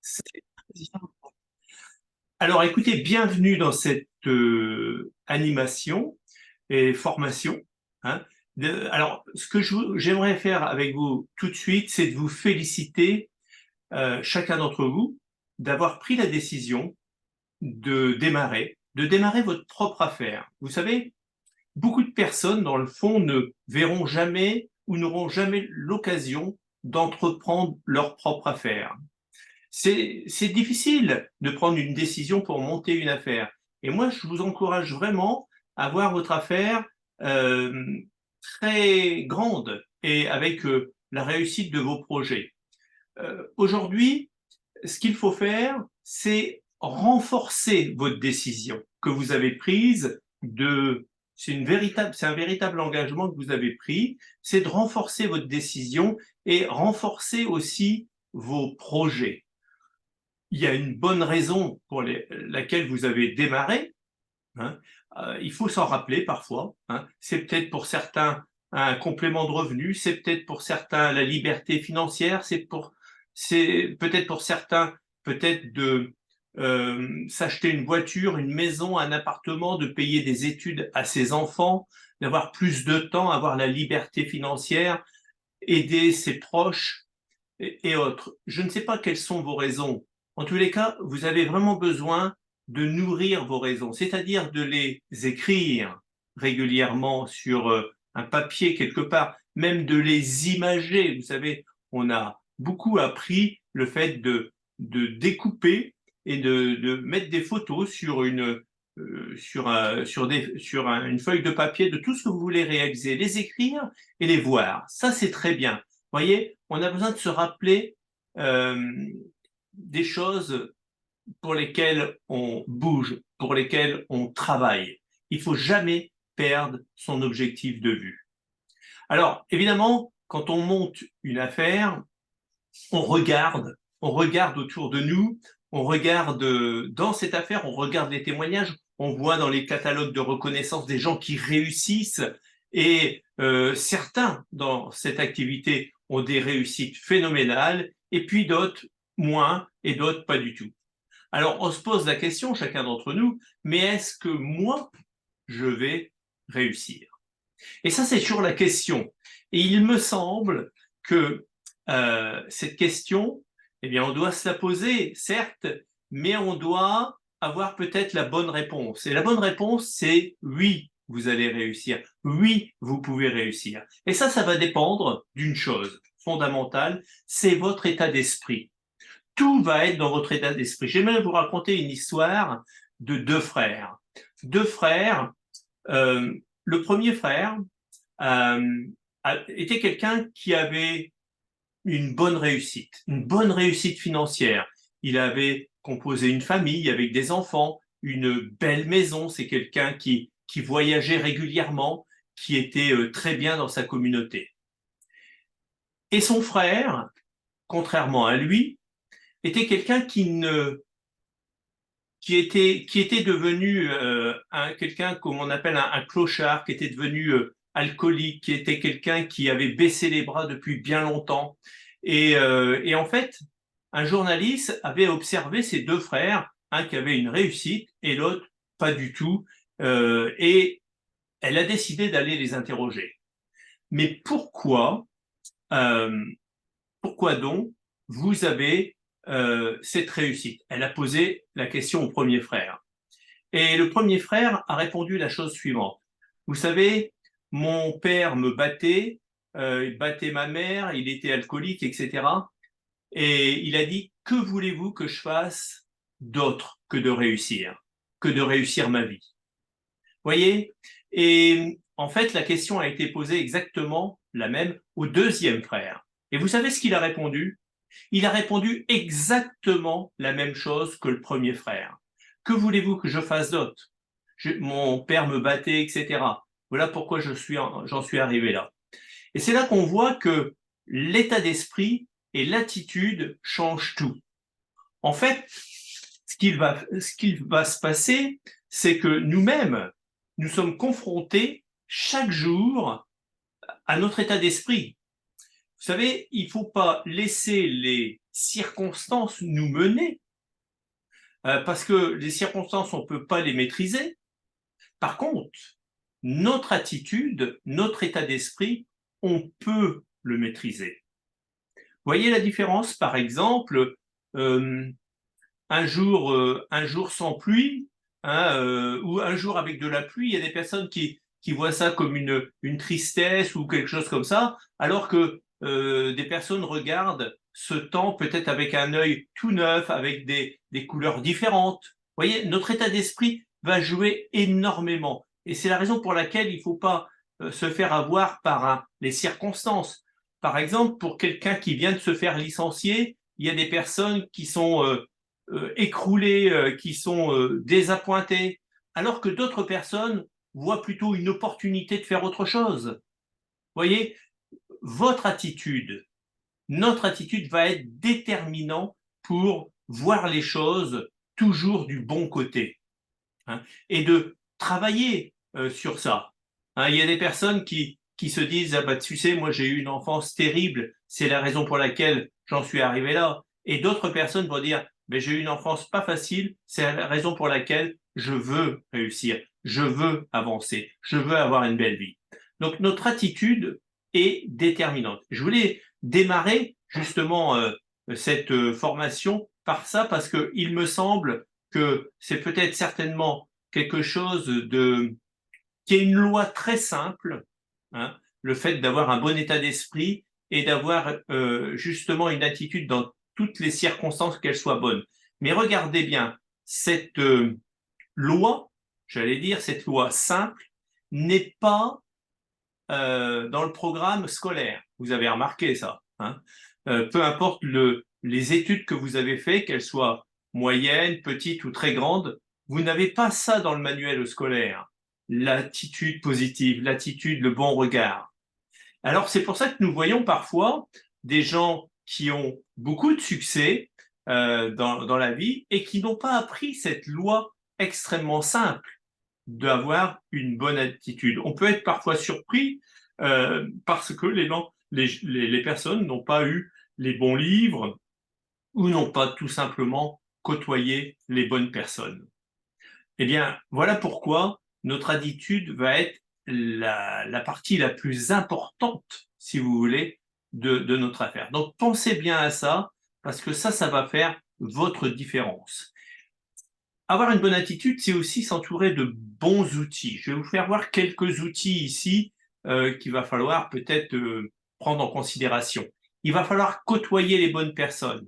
C'est- Alors, écoutez, bienvenue dans cette animation et formation, hein. Alors, ce que j'aimerais faire avec vous tout de suite, c'est de vous féliciter, chacun d'entre vous, d'avoir pris la décision de démarrer votre propre affaire. Vous savez, beaucoup de personnes, dans le fond, ne verront jamais ou n'auront jamais l'occasion d'entreprendre leur propre affaire. C'est difficile de prendre une décision pour monter une affaire. Et moi, je vous encourage vraiment à voir votre affaire euh, très grande et avec la réussite de vos projets. Aujourd'hui, ce qu'il faut faire, c'est renforcer votre décision que vous avez prise c'est un véritable engagement que vous avez pris, c'est de renforcer votre décision et renforcer aussi vos projets. Il y a une bonne raison pour laquelle vous avez démarré, hein. Il faut s'en rappeler parfois, hein. C'est peut-être pour certains un complément de revenu, c'est peut-être pour certains la liberté financière, c'est peut-être pour certains peut-être de s'acheter une voiture, une maison, un appartement, de payer des études à ses enfants, d'avoir plus de temps, avoir la liberté financière, aider ses proches et autres. Je ne sais pas quelles sont vos raisons. En tous les cas, vous avez vraiment besoin de nourrir vos raisons, c'est-à-dire de les écrire régulièrement sur un papier quelque part, même de les imager. Vous savez, on a beaucoup appris le fait de découper et de mettre des photos sur une feuille de papier de tout ce que vous voulez réaliser, les écrire et les voir. Ça, c'est très bien. Voyez, on a besoin de se rappeler euh, des choses pour lesquelles on bouge, pour lesquelles on travaille. Il faut jamais perdre son objectif de vue. Alors, évidemment, quand on monte une affaire, on regarde autour de nous, on regarde dans cette affaire, on regarde les témoignages, on voit dans les catalogues de reconnaissance des gens qui réussissent et certains dans cette activité ont des réussites phénoménales et puis d'autres moins et d'autres pas du tout. Alors on se pose la question, chacun d'entre nous, mais est-ce que moi, je vais réussir? Et ça, c'est toujours la question. Et il me semble que cette question, eh bien, on doit se la poser, certes, mais on doit avoir peut-être la bonne réponse. Et la bonne réponse, c'est oui, vous allez réussir. Oui, vous pouvez réussir. Et ça va dépendre d'une chose fondamentale, c'est votre état d'esprit. Tout va être dans votre état d'esprit. J'aimerais vous raconter une histoire de deux frères. Deux frères, euh, le premier frère, euh, était quelqu'un qui avait une bonne réussite financière. Il avait composé une famille avec des enfants, une belle maison. C'est quelqu'un qui voyageait régulièrement, qui était très bien dans sa communauté. Et son frère, contrairement à lui, était quelqu'un qui était devenu quelqu'un comme on appelle un clochard, qui était devenu alcoolique, qui était quelqu'un qui avait baissé les bras depuis bien longtemps. Et en fait, un journaliste avait observé ces deux frères, un qui avait une réussite et l'autre pas du tout, et elle a décidé d'aller les interroger. Mais euh, pourquoi donc vous avez cette réussite? Elle a posé la question au premier frère. Et le premier frère a répondu la chose suivante. Vous savez, mon père me battait, il battait ma mère, il était alcoolique, etc. Et il a dit, que voulez-vous que je fasse d'autre que de réussir ma vie? Voyez? Et en fait, la question a été posée exactement la même au deuxième frère. Et vous savez ce qu'il a répondu? Il a répondu exactement la même chose que le premier frère. Que voulez-vous que je fasse d'autre? Mon père me battait, etc. Voilà pourquoi j'en suis arrivé là. Et c'est là qu'on voit que l'état d'esprit et l'attitude changent tout. En fait, ce qu'il va se passer, c'est que nous-mêmes, nous sommes confrontés chaque jour à notre état d'esprit. Vous savez, il ne faut pas laisser circonstances nous mener, parce que les circonstances, on ne peut pas les maîtriser. Par contre, notre attitude, notre état d'esprit, on peut le maîtriser. Voyez la différence? Par exemple, un jour sans pluie, hein, ou un jour avec de la pluie, il y a des personnes qui voient ça comme une tristesse ou quelque chose comme ça, alors que des personnes regardent ce temps peut-être avec un œil tout neuf, avec des couleurs différentes. Vous voyez, notre état d'esprit va jouer énormément. Et c'est la raison pour laquelle il ne faut pas se faire avoir par les circonstances. Par exemple, pour quelqu'un qui vient de se faire licencier, il y a des personnes qui sont écroulées, qui sont désappointées, alors que d'autres personnes voient plutôt une opportunité de faire autre chose. Vous voyez, votre attitude, notre attitude va être déterminant pour voir les choses toujours du bon côté, hein, et de travailler sur ça. Hein, il y a des personnes qui se disent, ah bah, tu sais, moi j'ai eu une enfance terrible, c'est la raison pour laquelle j'en suis arrivé là. Et d'autres personnes vont dire, mais j'ai eu une enfance pas facile, c'est la raison pour laquelle je veux réussir, je veux avancer, je veux avoir une belle vie. Donc notre attitude est déterminante. Je voulais démarrer justement cette formation par ça parce qu'il me semble que c'est peut-être certainement quelque chose qui est une loi très simple, hein, le fait d'avoir un bon état d'esprit et d'avoir justement une attitude dans toutes les circonstances, qu'elle soit bonne. Mais regardez bien, cette loi, j'allais dire, cette loi simple, n'est pas dans le programme scolaire. Vous avez remarqué ça, hein. Peu importe les études que vous avez faites, qu'elles soient moyennes, petites ou très grandes, vous n'avez pas ça dans le manuel scolaire. L'attitude positive, l'attitude, le bon regard. Alors c'est pour ça que nous voyons parfois des gens qui ont beaucoup de succès dans la vie et qui n'ont pas appris cette loi extrêmement simple d'avoir une bonne attitude. On peut être parfois surpris parce que les personnes n'ont pas eu les bons livres ou n'ont pas tout simplement côtoyé les bonnes personnes. Eh bien, voilà pourquoi notre attitude va être la partie la plus importante, si vous voulez, de notre affaire. Donc, pensez bien à ça, parce que ça va faire votre différence. Avoir une bonne attitude, c'est aussi s'entourer de bons outils. Je vais vous faire voir quelques outils ici qu'il va falloir peut-être prendre en considération. Il va falloir côtoyer les bonnes personnes.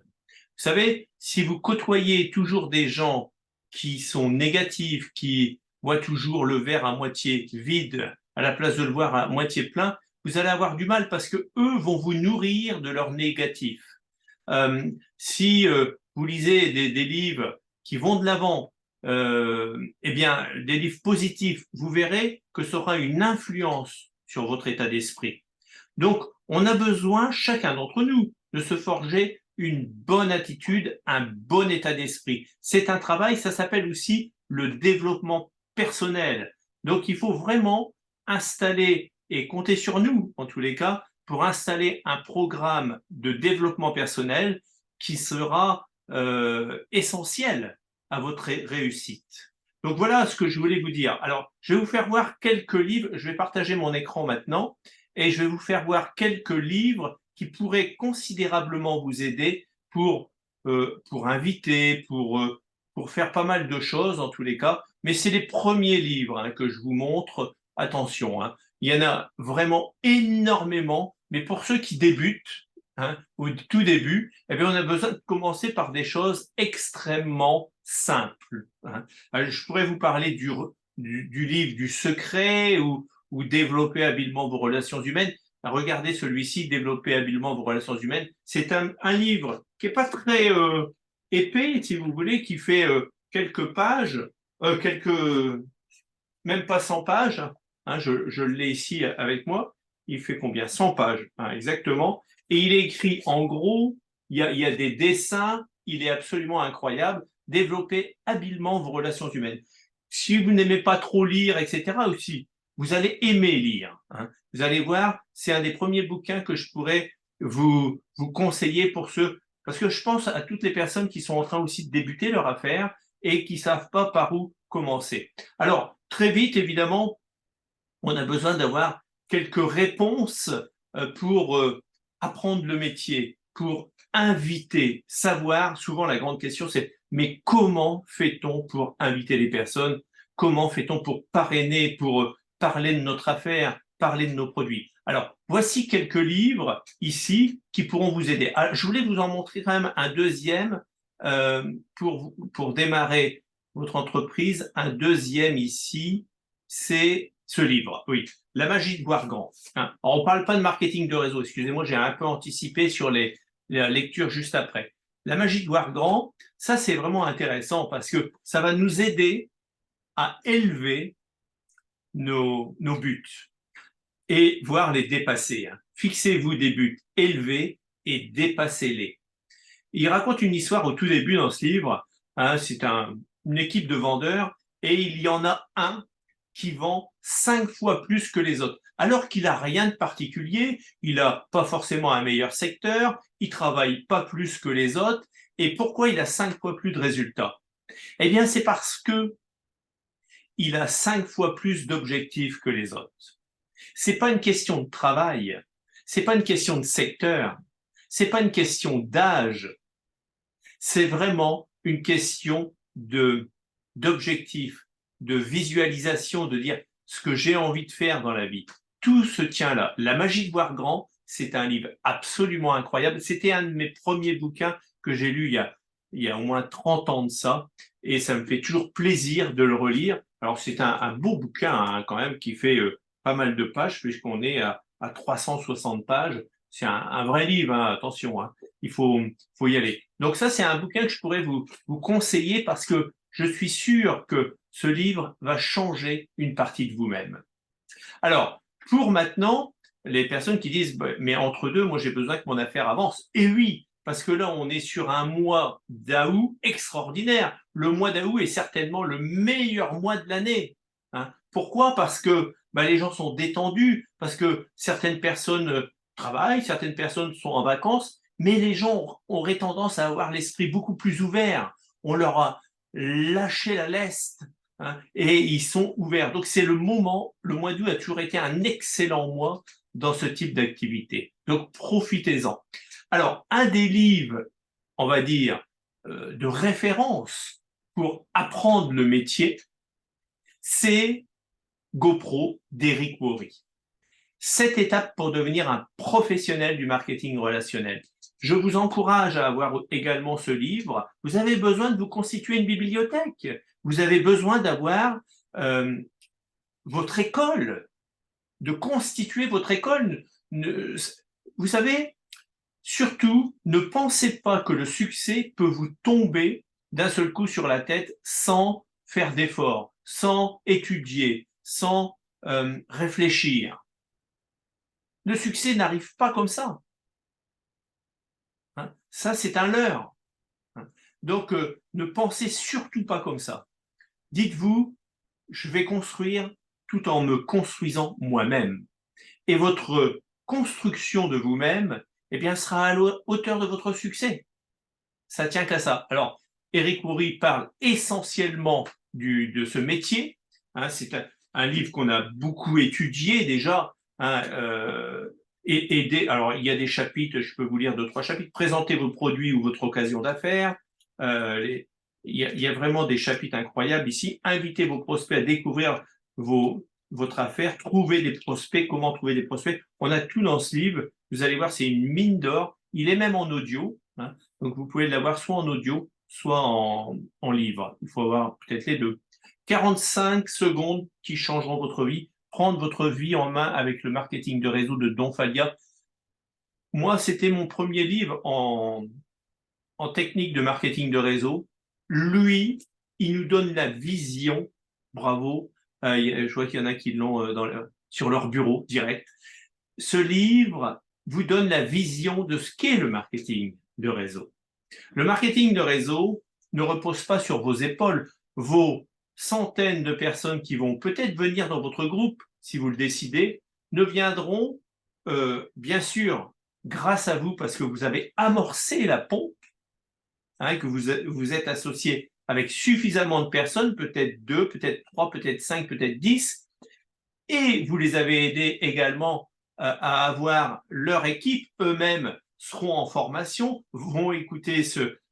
Vous savez, si vous côtoyez toujours des gens qui sont négatifs, qui voient toujours le verre à moitié vide à la place de le voir à moitié plein, vous allez avoir du mal parce que eux vont vous nourrir de leur négatif. Si vous lisez des livres qui vont de l'avant, eh bien, des livres positifs, vous verrez que ça aura une influence sur votre état d'esprit. Donc, on a besoin, chacun d'entre nous, de se forger une bonne attitude, un bon état d'esprit. C'est un travail, ça s'appelle aussi le développement personnel. Donc, il faut vraiment installer et compter sur nous, en tous les cas, pour installer un programme de développement personnel qui sera essentiel à votre réussite. Donc voilà ce que je voulais vous dire. Alors, je vais vous faire voir quelques livres. Je vais partager mon écran maintenant et je vais vous faire voir quelques livres qui pourraient considérablement vous aider pour inviter, pour faire pas mal de choses en tous les cas. Mais c'est les premiers livres hein, que je vous montre. Attention, hein. Il y en a vraiment énormément, mais pour ceux qui débutent, hein, au tout début, eh bien, on a besoin de commencer par des choses extrêmement simples. Hein. Je pourrais vous parler du livre du secret ou développer habilement vos relations humaines. Regardez celui-ci, développer habilement vos relations humaines. C'est un livre qui n'est pas très épais, si vous voulez, qui fait quelques pages, même pas 100 pages. Hein, je l'ai ici avec moi. Il fait combien? 100 pages, hein, exactement. Et il est écrit en gros, il y a des dessins, il est absolument incroyable. Développer habilement vos relations humaines. Si vous n'aimez pas trop lire, etc., aussi, vous allez aimer lire. Hein. Vous allez voir, c'est un des premiers bouquins que je pourrais vous conseiller pour ceux Parce que je pense à toutes les personnes qui sont en train aussi de débuter leur affaire et qui ne savent pas par où commencer. Alors, très vite, évidemment, on a besoin d'avoir quelques réponses pour apprendre le métier, pour inviter, savoir. Souvent, la grande question, c'est mais comment fait-on pour inviter les personnes? Comment fait-on pour parrainer, pour parler de notre affaire, parler de nos produits? Alors, voici quelques livres ici qui pourront vous aider. Alors, je voulais vous en montrer quand même un deuxième pour démarrer votre entreprise. Un deuxième ici, c'est ce livre, oui, La magie de voir grand. Hein. Alors, on ne parle pas de marketing de réseau, excusez-moi, j'ai un peu anticipé sur la lecture juste après. La magie de voir grand, ça c'est vraiment intéressant parce que ça va nous aider à élever nos buts et voir les dépasser. Hein. Fixez-vous des buts élevés et dépassez-les. Il raconte une histoire au tout début dans ce livre. Hein, c'est une équipe de vendeurs et il y en a un qui vend 5 fois plus que les autres. Alors qu'il n'a rien de particulier, il n'a pas forcément un meilleur secteur, il travaille pas plus que les autres. Et pourquoi il a 5 fois plus de résultats? Eh bien, c'est parce que il a 5 fois plus d'objectifs que les autres. C'est pas une question de travail, c'est pas une question de secteur, c'est pas une question d'âge, c'est vraiment une question d'objectif, de visualisation, de dire ce que j'ai envie de faire dans la vie. Tout se tient là. La magie de voir grand, c'est un livre absolument incroyable. C'était un de mes premiers bouquins que j'ai lu il y a au moins 30 ans de ça, et ça me fait toujours plaisir de le relire. Alors c'est un beau bouquin hein, quand même qui fait pas mal de pages, puisqu'on est à 360 pages. C'est un vrai livre, hein, attention, hein. Il faut y aller. Donc ça, c'est un bouquin que je pourrais vous conseiller parce que je suis sûr que ce livre va changer une partie de vous-même. Alors, pour maintenant, les personnes qui disent, mais entre deux, moi j'ai besoin que mon affaire avance. Et oui, parce que là, on est sur un mois d'août extraordinaire. Le mois d'août est certainement le meilleur mois de l'année. Hein. Pourquoi? Parce que les gens sont détendus, parce que certaines personnes travaillent, certaines personnes sont en vacances, mais les gens auraient tendance à avoir l'esprit beaucoup plus ouvert. On leur a lâché la leste. Hein, et ils sont ouverts. Donc c'est le moment, le mois d'août a toujours été un excellent mois dans ce type d'activité. Donc profitez-en. Alors, un des livres, on va dire, de référence pour apprendre le métier, c'est GoPro d'Eric Worre. 7 étapes pour devenir un professionnel du marketing relationnel. Je vous encourage à avoir également ce livre. Vous avez besoin de vous constituer une bibliothèque. Vous avez besoin d'avoir votre école, de constituer votre école. Vous savez, surtout, ne pensez pas que le succès peut vous tomber d'un seul coup sur la tête sans faire d'efforts, sans étudier, sans réfléchir. Le succès n'arrive pas comme ça. Hein. Ça, c'est un leurre. Hein. Donc, ne pensez surtout pas comme ça. Dites-vous, je vais construire tout en me construisant moi-même. Et votre construction de vous-même, eh bien, sera à la hauteur de votre succès. Ça tient qu'à ça. Alors, Eric Worre parle essentiellement de ce métier. Hein, c'est un livre qu'on a beaucoup étudié déjà. Hein, alors, il y a des chapitres, je peux vous lire 2-3 chapitres. Présentez vos produits ou votre occasion d'affaires. Il y a vraiment des chapitres incroyables ici. Invitez vos prospects à découvrir votre affaire. Trouvez des prospects. Comment trouver des prospects? On a tout dans ce livre. Vous allez voir, c'est une mine d'or. Il est même en audio. Hein. Donc, vous pouvez l'avoir soit en audio, soit en livre. Il faut avoir peut-être les deux. 45 secondes qui changeront votre vie. Prendre votre vie en main avec le marketing de réseau de Don Falia. Moi, c'était mon premier livre en technique de marketing de réseau. Lui, il nous donne la vision. Bravo. Je vois qu'il y en a qui l'ont sur leur bureau direct. Ce livre vous donne la vision de ce qu'est le marketing de réseau. Le marketing de réseau ne repose pas sur vos épaules. Vos centaines de personnes qui vont peut-être venir dans votre groupe, si vous le décidez, ne viendront, bien sûr, grâce à vous, parce que vous avez amorcé la pompe, hein, que vous êtes associé avec suffisamment de personnes, peut-être 2, peut-être 3, peut-être 5, peut-être 10, et vous les avez aidés également à avoir leur équipe, eux-mêmes seront en formation, vont écouter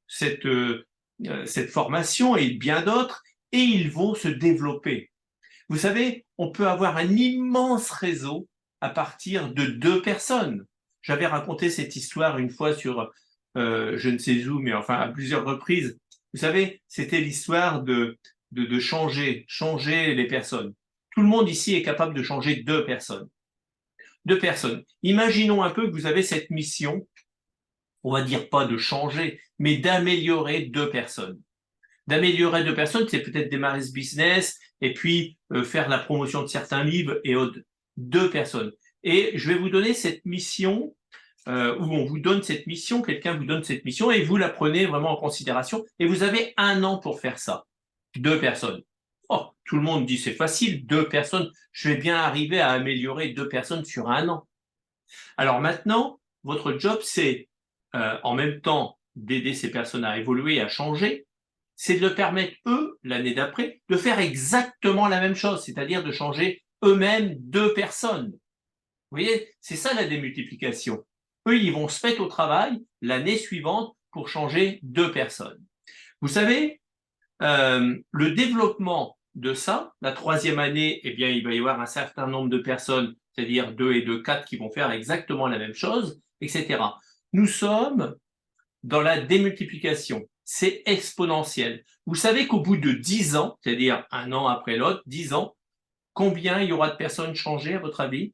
cette formation et bien d'autres, et ils vont se développer. Vous savez, on peut avoir un immense réseau à partir de 2 personnes. J'avais raconté cette histoire une fois sur, je ne sais où, mais enfin à plusieurs reprises. Vous savez, c'était l'histoire de changer les personnes. Tout le monde ici est capable de changer 2 personnes. 2 personnes. Imaginons un peu que vous avez cette mission, on va dire pas de changer, mais d'améliorer 2 personnes. D'améliorer 2 personnes, c'est peut-être démarrer ce business et puis faire la promotion de certains livres et autres. 2 personnes. Et je vais vous donner cette mission, où on vous donne cette mission, quelqu'un vous donne cette mission et vous la prenez vraiment en considération et vous avez 1 an pour faire ça. 2 personnes. Oh, tout le monde dit c'est facile, 2 personnes, je vais bien arriver à améliorer 2 personnes sur 1 an. Alors maintenant, votre job, c'est en même temps d'aider ces personnes à évoluer, à changer, c'est de leur permettre, eux, l'année d'après, de faire exactement la même chose, c'est-à-dire de changer eux-mêmes 2 personnes. Vous voyez, c'est ça la démultiplication. Eux, ils vont se mettre au travail l'année suivante pour changer 2 personnes. Vous savez, le développement de ça, la 3e année, eh bien, il va y avoir un certain nombre de personnes, c'est-à-dire 2 et 2, 4, qui vont faire exactement la même chose, etc. Nous sommes dans la démultiplication. C'est exponentiel. Vous savez qu'au bout de 10 ans, c'est-à-dire 1 an après l'autre, 10 ans, combien il y aura de personnes changées à votre avis?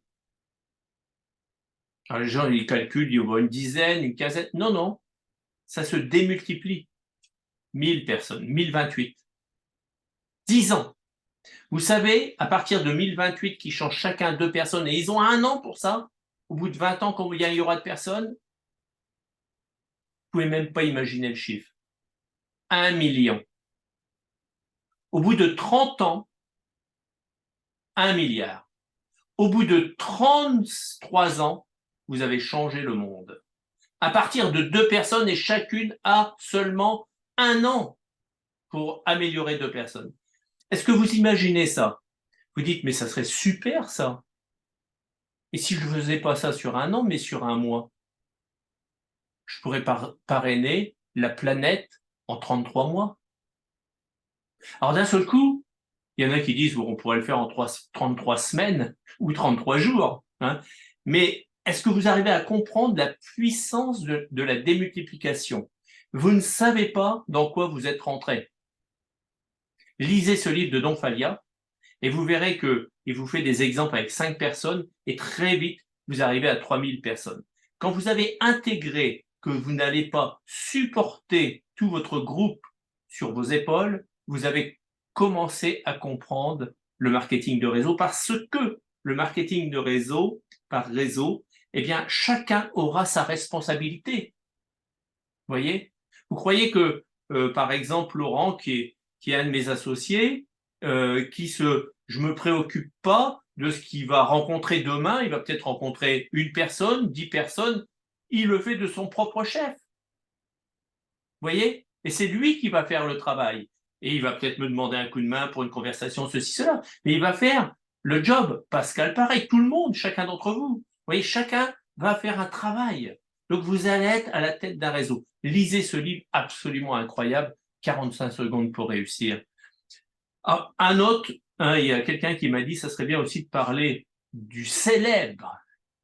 Alors les gens, ils calculent, il y aura une dizaine, une quinzaine. Non, non, ça se démultiplie. 1000 personnes, 1028. 10 ans. Vous savez, à partir de 1028, qui changent chacun 2 personnes, et ils ont 1 an pour ça, au bout de 20 ans, combien il y aura de personnes? Vous ne pouvez même pas imaginer le chiffre. 1 million. Au bout de 30 ans, 1 milliard. Au bout de 33 ans, vous avez changé le monde. À partir de 2 personnes et chacune a seulement 1 an pour améliorer 2 personnes. Est-ce que vous imaginez ça? Vous dites, mais ça serait super ça. Et si je ne faisais pas ça sur 1 an, mais sur 1 mois? Je pourrais parrainer la planète en 33 mois. Alors d'un seul coup, il y en a qui disent, bon, on pourrait le faire en 33 semaines ou 33 jours. Hein. Mais est-ce que vous arrivez à comprendre la puissance de la démultiplication? Vous ne savez pas dans quoi vous êtes rentré. Lisez ce livre de Don Falia et vous verrez qu'il vous fait des exemples avec 5 personnes et très vite, vous arrivez à 3000 personnes. Quand vous avez intégré que vous n'allez pas supporter tout votre groupe sur vos épaules, vous avez commencé à comprendre le marketing de réseau parce que le marketing de réseau, par réseau, eh bien, chacun aura sa responsabilité. Vous voyez? Vous croyez que, par exemple, Laurent, qui est un de mes associés, je me préoccupe pas de ce qu'il va rencontrer demain, il va peut-être rencontrer 1 personne, 10 personnes, il le fait de son propre chef. Vous voyez? Et c'est lui qui va faire le travail. Et il va peut-être me demander un coup de main pour une conversation, ceci, cela. Mais il va faire le job. Pascal, pareil, tout le monde, chacun d'entre vous. Vous voyez, chacun va faire un travail. Donc vous allez être à la tête d'un réseau. Lisez ce livre absolument incroyable, 45 secondes pour réussir. Ah, un autre, hein, il y a quelqu'un qui m'a dit, ça serait bien aussi de parler du célèbre,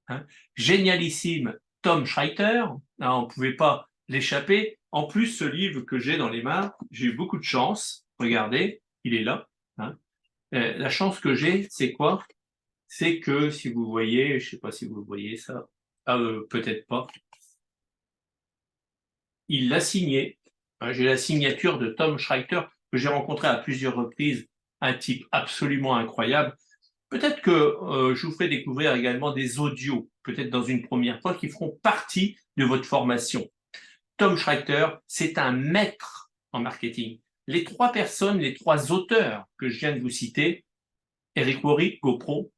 hein, génialissime Tom Schreiter. On ne pouvait pas l'échapper. En plus, ce livre que j'ai dans les mains, j'ai eu beaucoup de chance. Regardez, il est là. Hein. La chance que j'ai, c'est quoi? C'est que si vous voyez, je ne sais pas si vous voyez ça, peut-être pas, il l'a signé. Hein, j'ai la signature de Tom Schreiter que j'ai rencontré à plusieurs reprises, un type absolument incroyable. Peut-être que je vous ferai découvrir également des audios, peut-être dans une première fois, qui feront partie de votre formation. Tom Schreiter, c'est un maître en marketing. Les 3 personnes, les 3 auteurs que je viens de vous citer, Eric Worre, GoPro,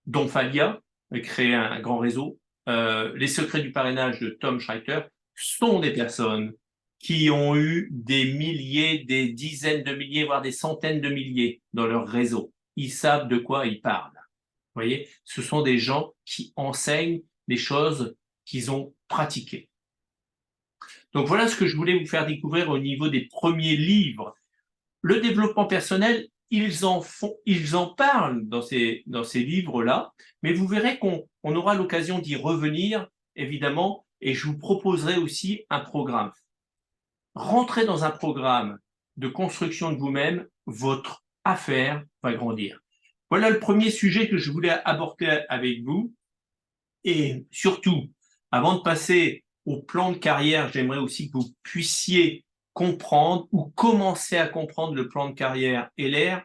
Don Falia, créé un grand réseau, Les secrets du parrainage de Tom Schreiter sont des personnes qui ont eu des milliers, des dizaines de milliers, voire des centaines de milliers dans leur réseau. Ils savent de quoi ils parlent. Vous voyez, ce sont des gens qui enseignent des choses qu'ils ont pratiquées. Donc voilà ce que je voulais vous faire découvrir au niveau des premiers livres. Le développement personnel, ils en parlent dans ces livres-là, mais vous verrez qu'on aura l'occasion d'y revenir, évidemment, et je vous proposerai aussi un programme. Rentrez dans un programme de construction de vous-même, votre affaire va grandir. Voilà le premier sujet que je voulais aborder avec vous. Et surtout, avant de passer au plan de carrière, j'aimerais aussi que vous puissiez comprendre ou commencer à comprendre le plan de carrière LR.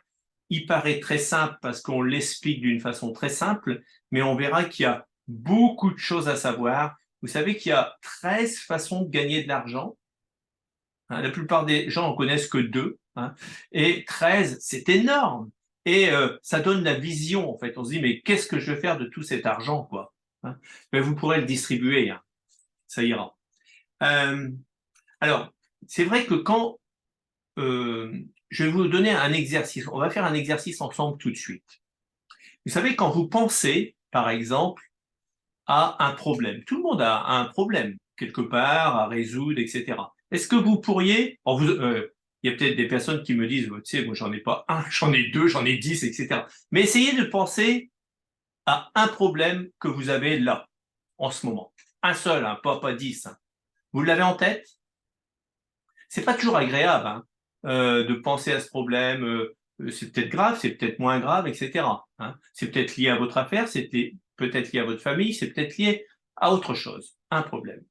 Il paraît très simple parce qu'on l'explique d'une façon très simple, mais on verra qu'il y a beaucoup de choses à savoir. Vous savez qu'il y a 13 façons de gagner de l'argent. La plupart des gens en connaissent que 2. Et 13, c'est énorme. Et ça donne la vision, en fait. On se dit, mais qu'est-ce que je vais faire de tout cet argent, quoi? Mais vous pourrez le distribuer, ça ira. Alors, c'est vrai que quand je vais vous donner un exercice, on va faire un exercice ensemble tout de suite. Vous savez, quand vous pensez, par exemple, à un problème, tout le monde a un problème quelque part à résoudre, etc. Est-ce que vous pourriez, il y a peut-être des personnes qui me disent, tu sais, moi j'en ai pas un, j'en ai 2, j'en ai 10, etc. Mais essayez de penser à un problème que vous avez là, en ce moment. Un seul, pas 10. Vous l'avez en tête? C'est pas toujours agréable de penser à ce problème. C'est peut-être grave, c'est peut-être moins grave, etc. C'est peut-être lié à votre affaire, c'est peut-être lié à votre famille, c'est peut-être lié à autre chose. Un problème.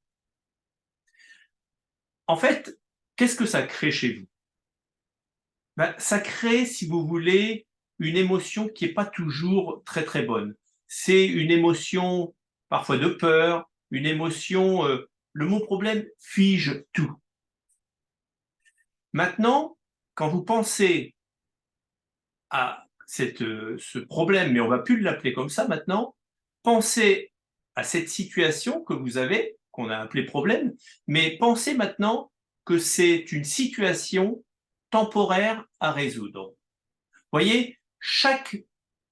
En fait, qu'est-ce que ça crée chez vous? Ça crée, si vous voulez, une émotion qui n'est pas toujours très très bonne. C'est une émotion parfois de peur, une émotion, le mot problème fige tout. Maintenant, quand vous pensez à ce problème, mais on ne va plus l'appeler comme ça maintenant, pensez à cette situation que vous avez, qu'on a appelée problème, mais pensez maintenant que c'est une situation temporaire à résoudre. Voyez, chaque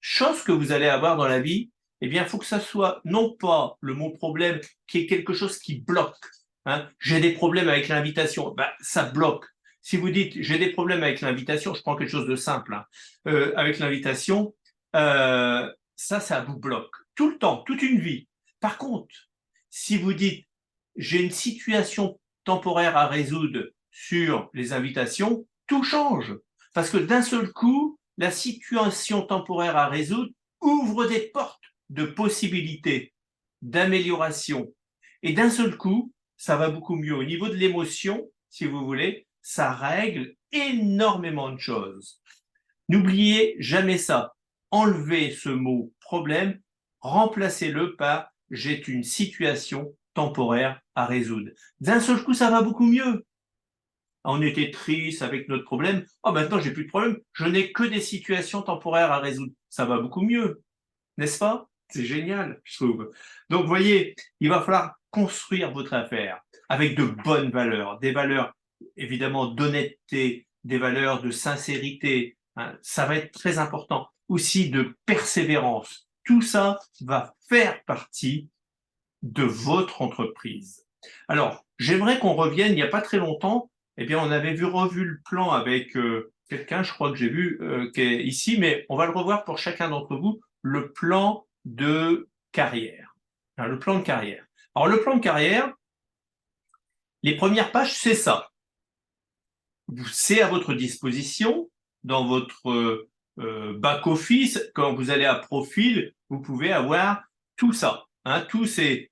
chose que vous allez avoir dans la vie, eh bien, il faut que ça soit non pas le mot problème qui est quelque chose qui bloque. J'ai des problèmes avec l'invitation, ça bloque. Si vous dites j'ai des problèmes avec l'invitation, je prends quelque chose de simple. Avec l'invitation, ça vous bloque tout le temps, toute une vie. Par contre, si vous dites j'ai une situation temporaire à résoudre sur les invitations, tout change. Parce que d'un seul coup, la situation temporaire à résoudre ouvre des portes de possibilités, d'amélioration. Et d'un seul coup, ça va beaucoup mieux. Au niveau de l'émotion, si vous voulez, ça règle énormément de choses. N'oubliez jamais ça. Enlevez ce mot problème, remplacez-le par j'ai une situation temporaire à résoudre. D'un seul coup, ça va beaucoup mieux. On était triste avec notre problème. Oh, maintenant, j'ai plus de problème. Je n'ai que des situations temporaires à résoudre. Ça va beaucoup mieux. N'est-ce pas? C'est génial, je trouve. Donc, vous voyez, il va falloir construire votre affaire avec de bonnes valeurs, des valeurs évidemment d'honnêteté, des valeurs de sincérité. Ça va être très important. Aussi de persévérance. Tout ça va faire partie de votre entreprise. Alors, j'aimerais qu'on revienne, il n'y a pas très longtemps, eh bien, on avait revu le plan avec quelqu'un, je crois que j'ai vu, qui est ici, mais on va le revoir pour chacun d'entre vous, le plan de carrière. Le plan de carrière. Alors, le plan de carrière, les premières pages, c'est ça. C'est à votre disposition dans votre back-office. Quand vous allez à profil, vous pouvez avoir tout ça, tous ces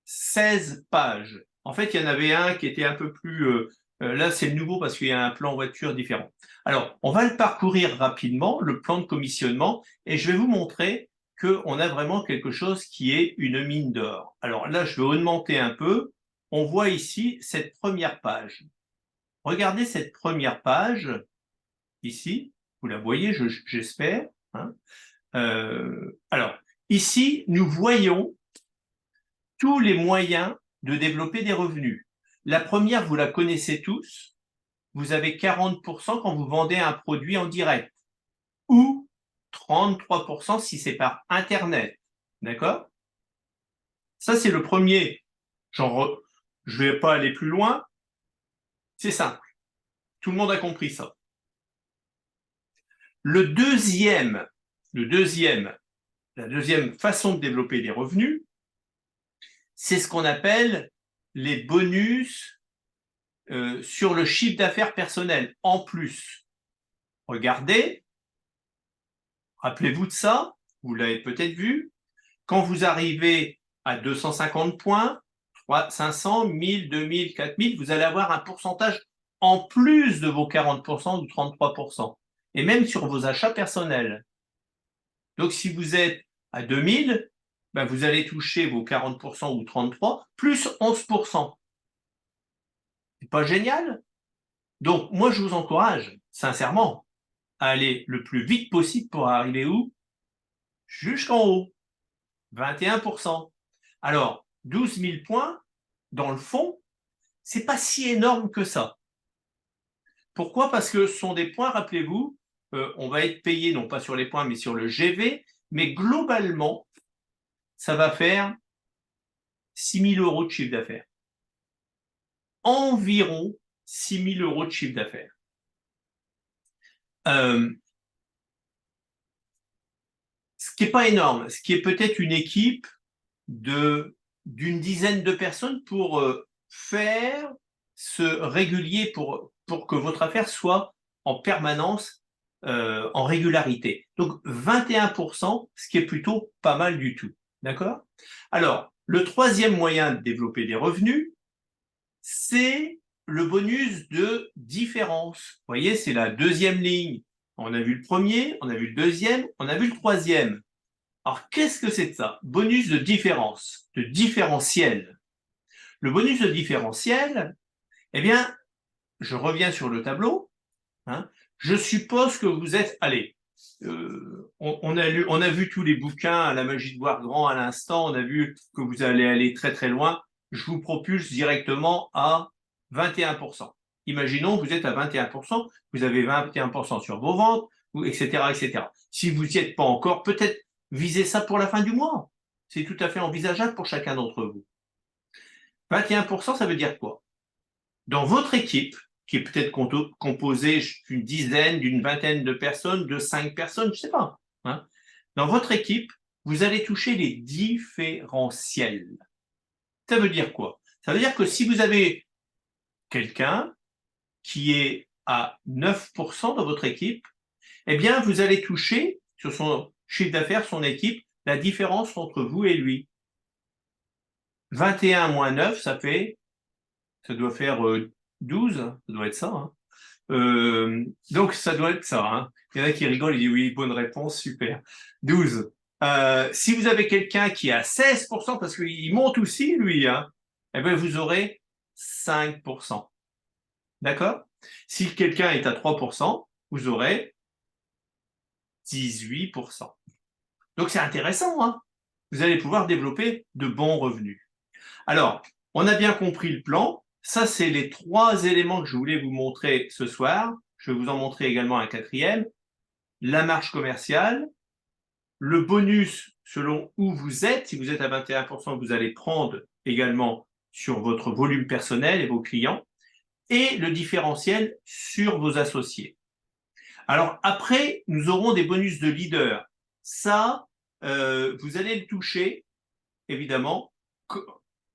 16 pages. En fait, il y en avait un qui était un peu plus... là, c'est le nouveau parce qu'il y a un plan voiture différent. Alors, on va le parcourir rapidement, le plan de commissionnement, et je vais vous montrer qu'on a vraiment quelque chose qui est une mine d'or. Alors là, je vais augmenter un peu. On voit ici cette première page. Regardez cette première page, ici. Vous la voyez, j'espère. Alors, ici, nous voyons tous les moyens de développer des revenus. La première, vous la connaissez tous, vous avez 40% quand vous vendez un produit en direct ou 33% si c'est par Internet. D'accord? Ça, c'est le premier. Genre, je ne vais pas aller plus loin. C'est simple. Tout le monde a compris ça. La deuxième façon de développer des revenus, c'est ce qu'on appelle les bonus sur le chiffre d'affaires personnel en plus. Regardez, rappelez-vous de ça, vous l'avez peut-être vu, quand vous arrivez à 250 points, 500, 1000, 2000, 4000, vous allez avoir un pourcentage en plus de vos 40% ou 33%, et même sur vos achats personnels. Donc si vous êtes à 2000, ben vous allez toucher vos 40% ou 33% plus 11%. C'est pas génial? Donc moi je vous encourage sincèrement à aller le plus vite possible pour arriver où? Jusqu'en haut, 21%. Alors 12 000 points, dans le fond, c'est pas si énorme que ça. Pourquoi? Parce que ce sont des points, rappelez-vous, on va être payé non pas sur les points mais sur le GV, mais globalement, ça va faire 6 000 € de chiffre d'affaires. Environ 6 000 € de chiffre d'affaires. Ce qui n'est pas énorme, ce qui est peut-être une équipe d'une dizaine de personnes pour faire ce régulier, pour que votre affaire soit en permanence en régularité. Donc 21%, ce qui est plutôt pas mal du tout. D'accord? Alors, le troisième moyen de développer des revenus, c'est le bonus de différence. Vous voyez, c'est la deuxième ligne. On a vu le premier, on a vu le deuxième, on a vu le troisième. Alors, qu'est-ce que c'est que ça? Bonus de différence, de différentiel. Le bonus de différentiel, eh bien, je reviens sur le tableau. Hein, je suppose que vous êtes, allez, on a vu tous les bouquins à la magie de voir grand à l'instant, on a vu que vous allez aller très très loin. Je vous propulse directement à 21%. Imaginons que vous êtes à 21%, vous avez 21% sur vos ventes, etc., etc. Si vous n'y êtes pas encore, peut-être visez ça pour la fin du mois. C'est tout à fait envisageable pour chacun d'entre vous. 21%, ça veut dire quoi? Dans votre équipe, qui est peut-être composée d'une dizaine, d'une vingtaine de personnes, de 5 personnes, je ne sais pas. Hein. Dans votre équipe, vous allez toucher les différentiels. Ça veut dire quoi? Ça veut dire que si vous avez quelqu'un qui est à 9% dans votre équipe, eh bien, vous allez toucher sur son chiffre d'affaires, son équipe, la différence entre vous et lui. 21 moins 9, ça doit faire 12, ça doit être ça. Hein. Donc, ça doit être ça. Hein. Il y en a qui rigolent, ils disent oui, bonne réponse, super. 12. Si vous avez quelqu'un qui est à 16%, parce qu'il monte aussi, lui, hein, eh bien, vous aurez 5%. D'accord? Si quelqu'un est à 3%, vous aurez 18%. Donc, c'est intéressant. Hein. Vous allez pouvoir développer de bons revenus. Alors, on a bien compris le plan. Ça, c'est les 3 éléments que je voulais vous montrer ce soir. Je vais vous en montrer également un quatrième. La marge commerciale, le bonus selon où vous êtes. Si vous êtes à 21%, vous allez prendre également sur votre volume personnel et vos clients. Et le différentiel sur vos associés. Alors après, nous aurons des bonus de leader. Ça, vous allez le toucher, évidemment,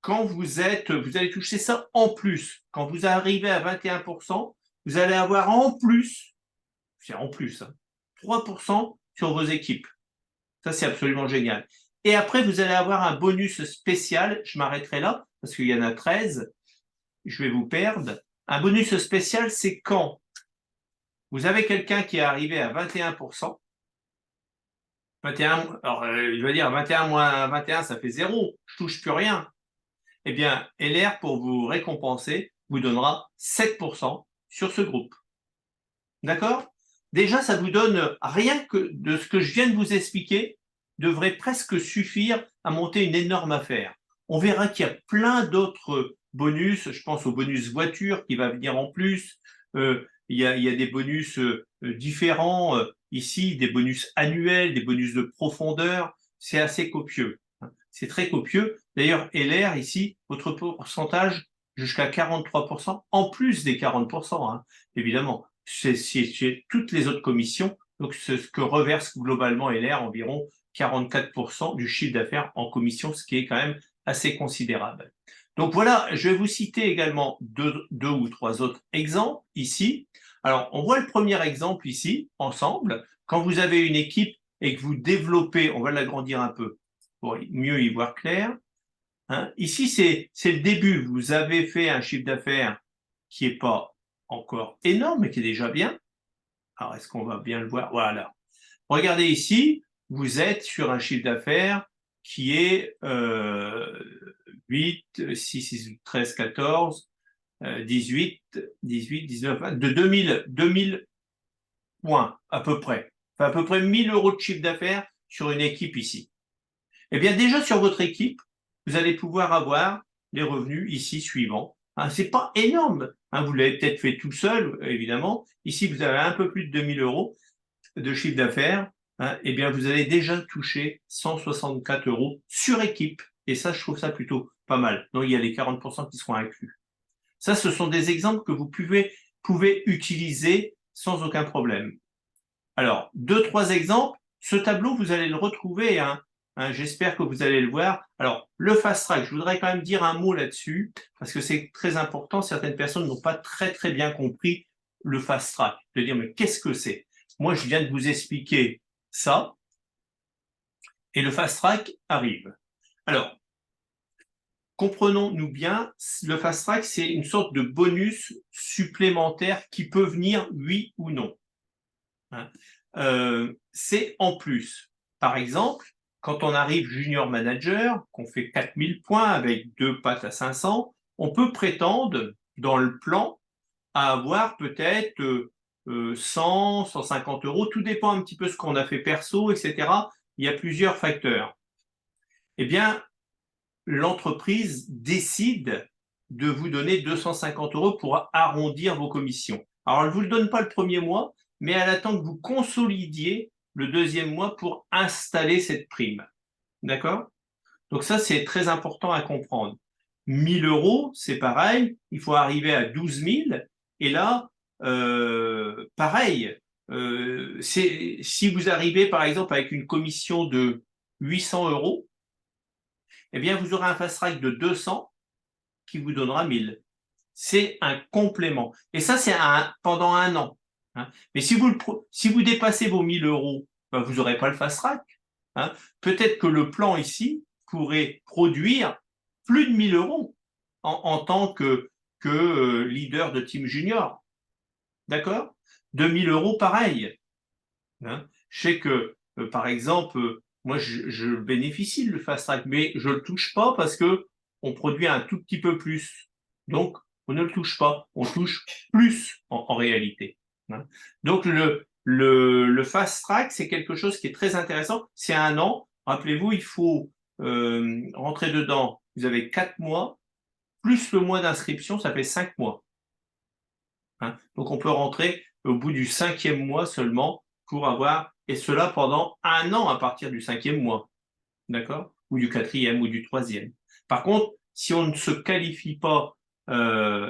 quand vous allez toucher ça en plus. Quand vous arrivez à 21%, vous allez avoir en plus, c'est en plus, hein, 3% sur vos équipes. Ça, c'est absolument génial. Et après, vous allez avoir un bonus spécial. Je m'arrêterai là parce qu'il y en a 13. Je vais vous perdre. Un bonus spécial, c'est quand vous avez quelqu'un qui est arrivé à 21%. 21, alors, il va dire 21 moins 21, ça fait 0. Je touche plus rien. Eh bien, LR, pour vous récompenser, vous donnera 7% sur ce groupe. D'accord? Déjà, ça vous donne, rien que de ce que je viens de vous expliquer, devrait presque suffire à monter une énorme affaire. On verra qu'il y a plein d'autres bonus. Je pense au bonus voiture qui va venir en plus. Il y a des bonus différents ici, des bonus annuels, des bonus de profondeur. C'est assez copieux. C'est très copieux. D'ailleurs, LR, ici, votre pourcentage jusqu'à 43%, en plus des 40%, hein, évidemment. C'est toutes les autres commissions. Donc, c'est ce que reverse globalement LR, environ 44% du chiffre d'affaires en commission, ce qui est quand même assez considérable. Donc voilà, je vais vous citer également deux ou trois autres exemples ici. Alors, on voit le premier exemple ici, ensemble. Quand vous avez une équipe et que vous développez, on va l'agrandir un peu pour mieux y voir clair. Hein. Ici, c'est le début. Vous avez fait un chiffre d'affaires qui n'est pas encore énorme, mais qui est déjà bien. Alors, est-ce qu'on va bien le voir? Voilà. Regardez ici, vous êtes sur un chiffre d'affaires qui est 8, 6, 13, 14, 18, 19, 20, de 2000 points à peu près. Enfin, à peu près 1000 € de chiffre d'affaires sur une équipe ici. Eh bien, déjà sur votre équipe, vous allez pouvoir avoir les revenus ici suivants. Hein, c'est pas énorme. Hein, vous l'avez peut-être fait tout seul, évidemment. Ici, vous avez un peu plus de 2000 € de chiffre d'affaires. Hein, eh bien, vous allez déjà toucher 164 € sur équipe. Et ça, je trouve ça plutôt pas mal. Donc, il y a les 40% qui seront inclus. Ça, ce sont des exemples que vous pouvez utiliser sans aucun problème. Alors, deux, trois exemples. Ce tableau, vous allez le retrouver, hein. J'espère que vous allez le voir. Alors, le fast track, je voudrais quand même dire un mot là-dessus, parce que c'est très important. Certaines personnes n'ont pas très bien compris le fast track. De dire, mais qu'est-ce que c'est? Moi, je viens de vous expliquer ça, et le fast track arrive. Alors, comprenons-nous bien, le fast track, c'est une sorte de bonus supplémentaire qui peut venir, oui ou non. Hein. C'est en plus. Par exemple, quand on arrive junior manager, qu'on fait 4000 points avec 2 pattes à 500, on peut prétendre dans le plan à avoir peut-être 100, 150 €, tout dépend un petit peu de ce qu'on a fait perso, etc. Il y a plusieurs facteurs. Eh bien, l'entreprise décide de vous donner 250 € pour arrondir vos commissions. Alors, elle ne vous le donne pas le premier mois, mais elle attend que vous consolidiez le deuxième mois pour installer cette prime. D'accord? Donc ça, c'est très important à comprendre. 1000 €, c'est pareil, il faut arriver à 12 000, et là, pareil, si vous arrivez par exemple avec une commission de 800 €, eh bien vous aurez un fast track de 200 qui vous donnera 1000. C'est un complément. Et ça, c'est pendant un an. Hein. Mais si vous dépassez vos 1000 €, ben, vous n'aurez pas le fast track. Hein. Peut-être que le plan ici pourrait produire plus de 1000 € en tant que leader de team junior. D'accord? 2000 € pareil. Hein. Je sais que, par exemple, moi, je bénéficie de le fast track, mais je ne le touche pas parce que on produit un tout petit peu plus. Donc, on ne le touche pas. On touche plus en réalité. Hein. Donc, le fast track, c'est quelque chose qui est très intéressant. C'est un an. Rappelez-vous, il faut rentrer dedans. Vous avez 4 mois, plus le mois d'inscription, ça fait 5 mois. Hein. Donc, on peut rentrer au bout du 5e mois seulement pour avoir, et cela pendant un an à partir du 5e mois. D'accord? Ou du 4e ou du 3e. Par contre, si on ne se qualifie pas,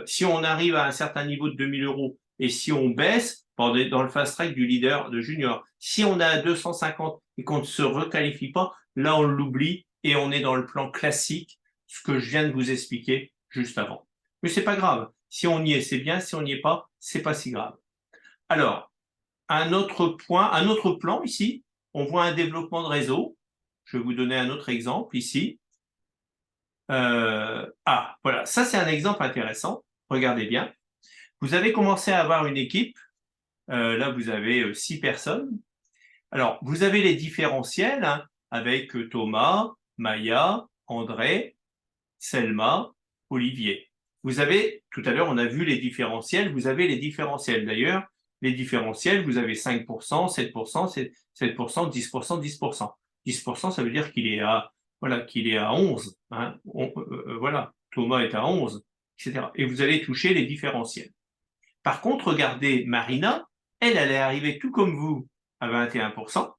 si on arrive à un certain niveau de 2000 € et si on baisse, dans le fast track du leader de junior, si on est à 250 et qu'on ne se requalifie pas, là on l'oublie et on est dans le plan classique, ce que je viens de vous expliquer juste avant. Mais c'est pas grave. Si on y est, c'est bien. Si on n'y est pas, c'est pas si grave. Alors, un autre point, un autre plan ici, on voit un développement de réseau. Je vais vous donner un autre exemple ici. Voilà, ça c'est un exemple intéressant. Regardez bien. Vous avez commencé à avoir une équipe. Là, vous avez 6 personnes. Alors, vous avez les différentiels hein, avec Thomas, Maya, André, Selma, Olivier. Vous avez, tout à l'heure, on a vu les différentiels. Vous avez les différentiels. D'ailleurs, les différentiels, vous avez 5%, 7%, 7%, 10%, 10%. 10%, ça veut dire qu'il est à voilà, qu'il est à 11, hein, voilà, Thomas est à 11, etc. Et vous allez toucher les différentiels. Par contre, regardez Marina, elle allait arriver tout comme vous à 21%,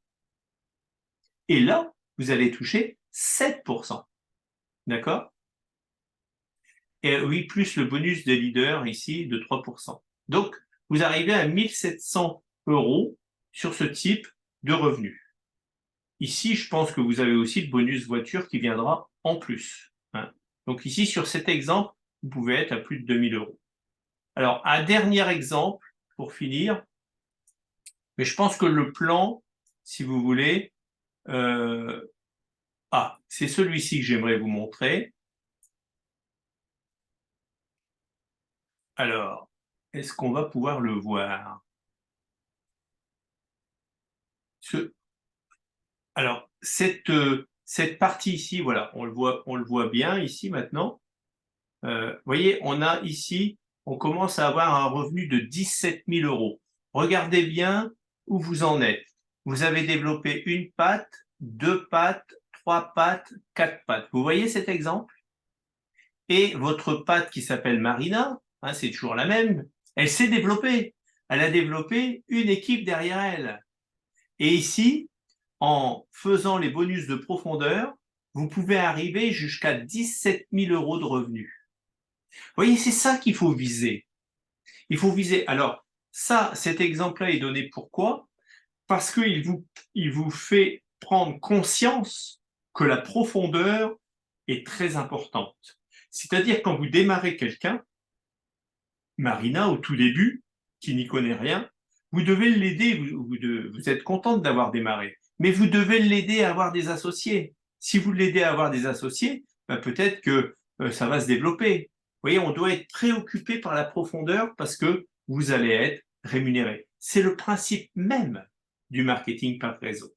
et là, vous allez toucher 7%, d'accord? Et oui, plus le bonus des leaders ici de 3%. Donc, vous arrivez à 1700 € sur ce type de revenu. Ici, je pense que vous avez aussi le bonus voiture qui viendra en plus, hein. Donc ici, sur cet exemple, vous pouvez être à plus de 2000 €. Alors, un dernier exemple pour finir, mais je pense que le plan, si vous voulez, c'est celui-ci que j'aimerais vous montrer. Alors, est-ce qu'on va pouvoir le voir? Alors, cette partie ici, voilà, on le voit bien ici maintenant. Vous voyez, on a ici, on commence à avoir un revenu de 17 000 €. Regardez bien où vous en êtes. Vous avez développé une patte, deux pattes, trois pattes, quatre pattes. Vous voyez cet exemple? Et votre patte qui s'appelle Marina, hein, c'est toujours la même, elle s'est développée. Elle a développé une équipe derrière elle. Et ici, en faisant les bonus de profondeur, vous pouvez arriver jusqu'à 17 000 € de revenus. Vous voyez, c'est ça qu'il faut viser. Il faut viser. Alors, ça, cet exemple-là est donné pourquoi? Parce il vous fait prendre conscience que la profondeur est très importante. C'est-à-dire quand vous démarrez quelqu'un, Marina, au tout début, qui n'y connaît rien, vous devez l'aider, vous êtes contente d'avoir démarré, mais vous devez l'aider à avoir des associés. Si vous l'aidez à avoir des associés, ben peut-être que ça va se développer. Vous voyez, on doit être préoccupé par la profondeur parce que vous allez être rémunéré. C'est le principe même du marketing par réseau.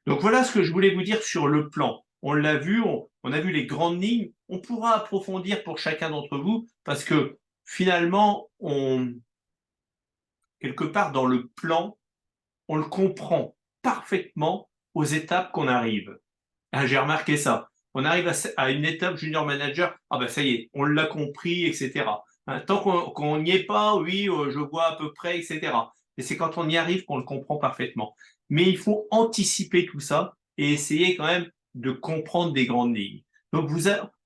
Donc voilà ce que je voulais vous dire sur le plan. On l'a vu, on a vu les grandes lignes. On pourra approfondir pour chacun d'entre vous parce que finalement, quelque part dans le plan, on le comprend parfaitement aux étapes qu'on arrive. Ah, j'ai remarqué ça. On arrive à une étape junior manager, ah ben ça y est, on l'a compris, etc. Hein, tant qu'on n'y est pas, oui, je vois à peu près, etc. Et c'est quand on y arrive qu'on le comprend parfaitement. Mais il faut anticiper tout ça et essayer quand même de comprendre des grandes lignes. Donc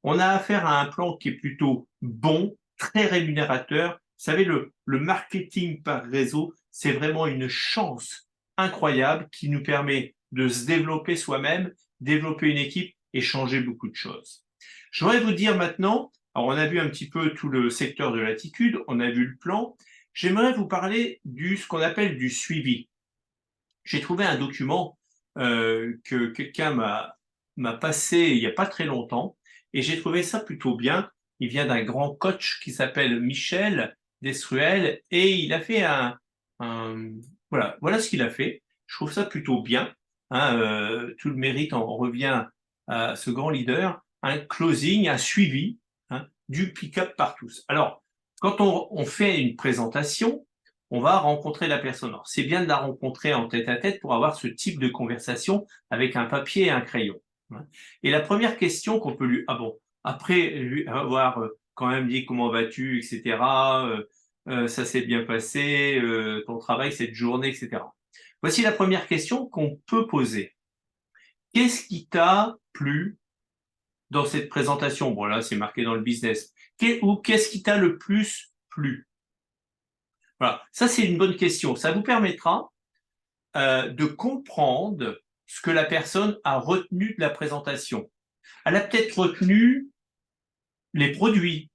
on a affaire à un plan qui est plutôt bon, très rémunérateur. Vous savez, le marketing par réseau, c'est vraiment une chance incroyable qui nous permet de se développer soi-même, développer une équipe et changer beaucoup de choses. Je voudrais vous dire maintenant, alors on a vu un petit peu tout le secteur de l'attitude, on a vu le plan, j'aimerais vous parler ce qu'on appelle du suivi. J'ai trouvé un document que quelqu'un m'a passé il n'y a pas très longtemps et j'ai trouvé ça plutôt bien. Il vient d'un grand coach qui s'appelle Michel Destruel et il a fait voilà ce qu'il a fait. Je trouve ça plutôt bien, hein, tout le mérite en revient à ce grand leader. Un closing, un suivi, hein, du pick-up par tous. Alors, quand on fait une présentation, on va rencontrer la personne. Alors, c'est bien de la rencontrer en tête-à-tête pour avoir ce type de conversation avec un papier et un crayon. Et la première question qu'on peut après lui avoir quand même dit comment vas-tu, etc., ça s'est bien passé, ton travail cette journée, etc. Voici la première question qu'on peut poser. Qu'est-ce qui t'a plu dans cette présentation? Bon, là, c'est marqué dans le business. Ou qu'est-ce qui t'a le plus plu? Voilà, ça c'est une bonne question. Ça vous permettra de comprendre ce que la personne a retenu de la présentation. Elle a peut-être retenu les produits.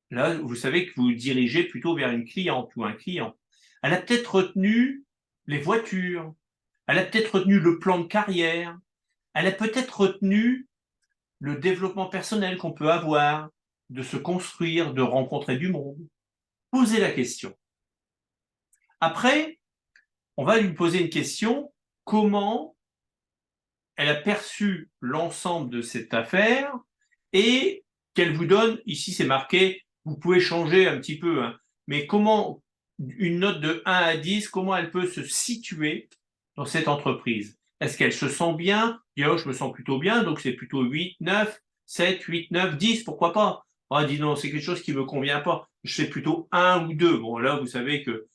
Là, vous savez que vous dirigez plutôt vers une cliente ou un client. Elle a peut-être retenu les voitures. Elle a peut-être retenu le plan de carrière. Elle a peut-être retenu le développement personnel qu'on peut avoir, de se construire, de rencontrer du monde. Posez la question. Après, on va lui poser une question, comment elle a perçu l'ensemble de cette affaire et qu'elle vous donne, ici c'est marqué, vous pouvez changer un petit peu, hein, mais une note de 1 à 10, comment elle peut se situer dans cette entreprise. Est-ce qu'elle se sent bien? Dit, oh, je me sens plutôt bien, donc c'est plutôt 8, 9, 7, 8, 9, 10, pourquoi pas? Ah, dit non, c'est quelque chose qui me convient pas. Je fais plutôt 1 ou 2. Bon, là, vous savez que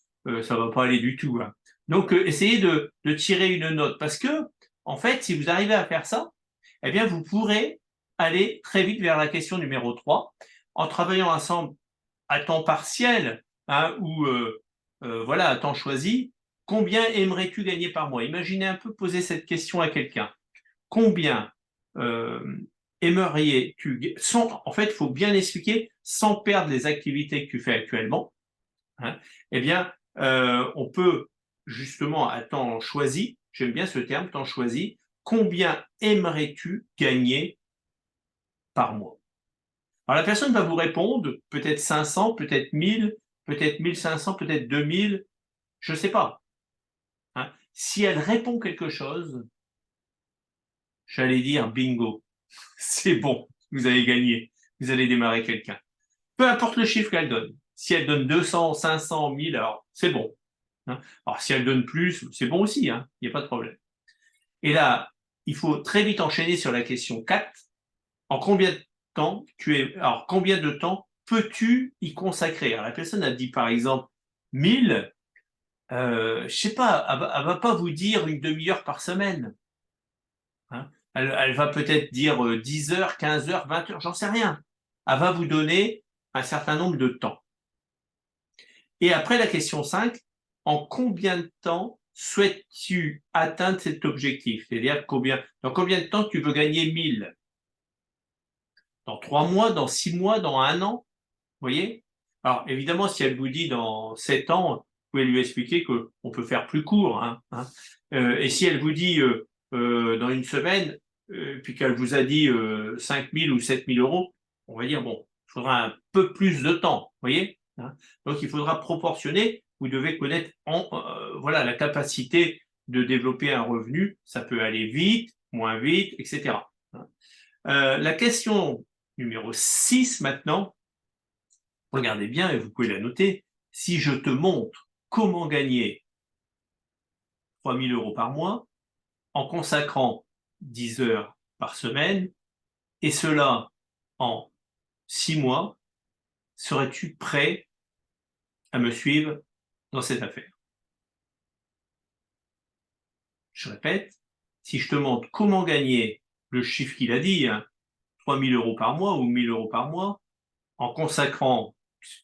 ça va pas aller du tout, hein. Donc, essayez de tirer une note parce que, en fait, si vous arrivez à faire ça, eh bien, vous pourrez aller très vite vers la question numéro 3 en travaillant ensemble à temps partiel, hein, ou voilà, à temps choisi. Combien aimerais-tu gagner par mois? Imaginez un peu poser cette question à quelqu'un. Combien euh, aimerais-tu, sans, en fait, il faut bien expliquer, sans perdre les activités que tu fais actuellement, hein, eh bien, on peut justement à temps choisi, j'aime bien ce terme, temps choisi, combien aimerais-tu gagner par mois? Alors la personne va vous répondre peut-être 500, peut-être 1000, peut-être 1500, peut-être 2000, je ne sais pas, hein. Si elle répond quelque chose, j'allais dire bingo, c'est bon, vous avez gagné, vous allez démarrer quelqu'un. Peu importe le chiffre qu'elle donne. Si elle donne 200, 500, 1000, alors c'est bon, hein. Alors si elle donne plus, c'est bon aussi, hein, il n'y a pas de problème. Et là, il faut très vite enchaîner sur la question 4. En combien de temps alors combien de temps peux-tu y consacrer? Alors la personne a dit par exemple 1000, je sais pas, elle va pas vous dire une demi-heure par semaine, hein. Elle va peut-être dire 10 heures, 15 heures, 20 heures, j'en sais rien. Elle va vous donner un certain nombre de temps. Et après la question 5, en combien de temps souhaites-tu atteindre cet objectif? C'est-à-dire dans combien de temps tu veux gagner 1000? Dans 3 mois, dans 6 mois, dans 1 an? Vous voyez? Alors évidemment, si elle vous dit dans 7 ans, vous pouvez lui expliquer qu'on peut faire plus court, hein. Et si elle vous dit dans 1 semaine, puis qu'elle vous a dit 5 000 ou 7 000 euros, on va dire, bon, il faudra un peu plus de temps, vous voyez, hein. Donc il faudra proportionner, vous devez connaître voilà, la capacité de développer un revenu, ça peut aller vite, moins vite, etc. La question numéro 6 maintenant, regardez bien et vous pouvez la noter. Si je te montre comment gagner 3 000 euros par mois en consacrant 10 heures par semaine, et cela en 6 mois, serais-tu prêt à me suivre dans cette affaire? Je répète, si je te montre comment gagner le chiffre qu'il a dit, hein, 3 000 euros par mois ou 1 000 euros par mois, en consacrant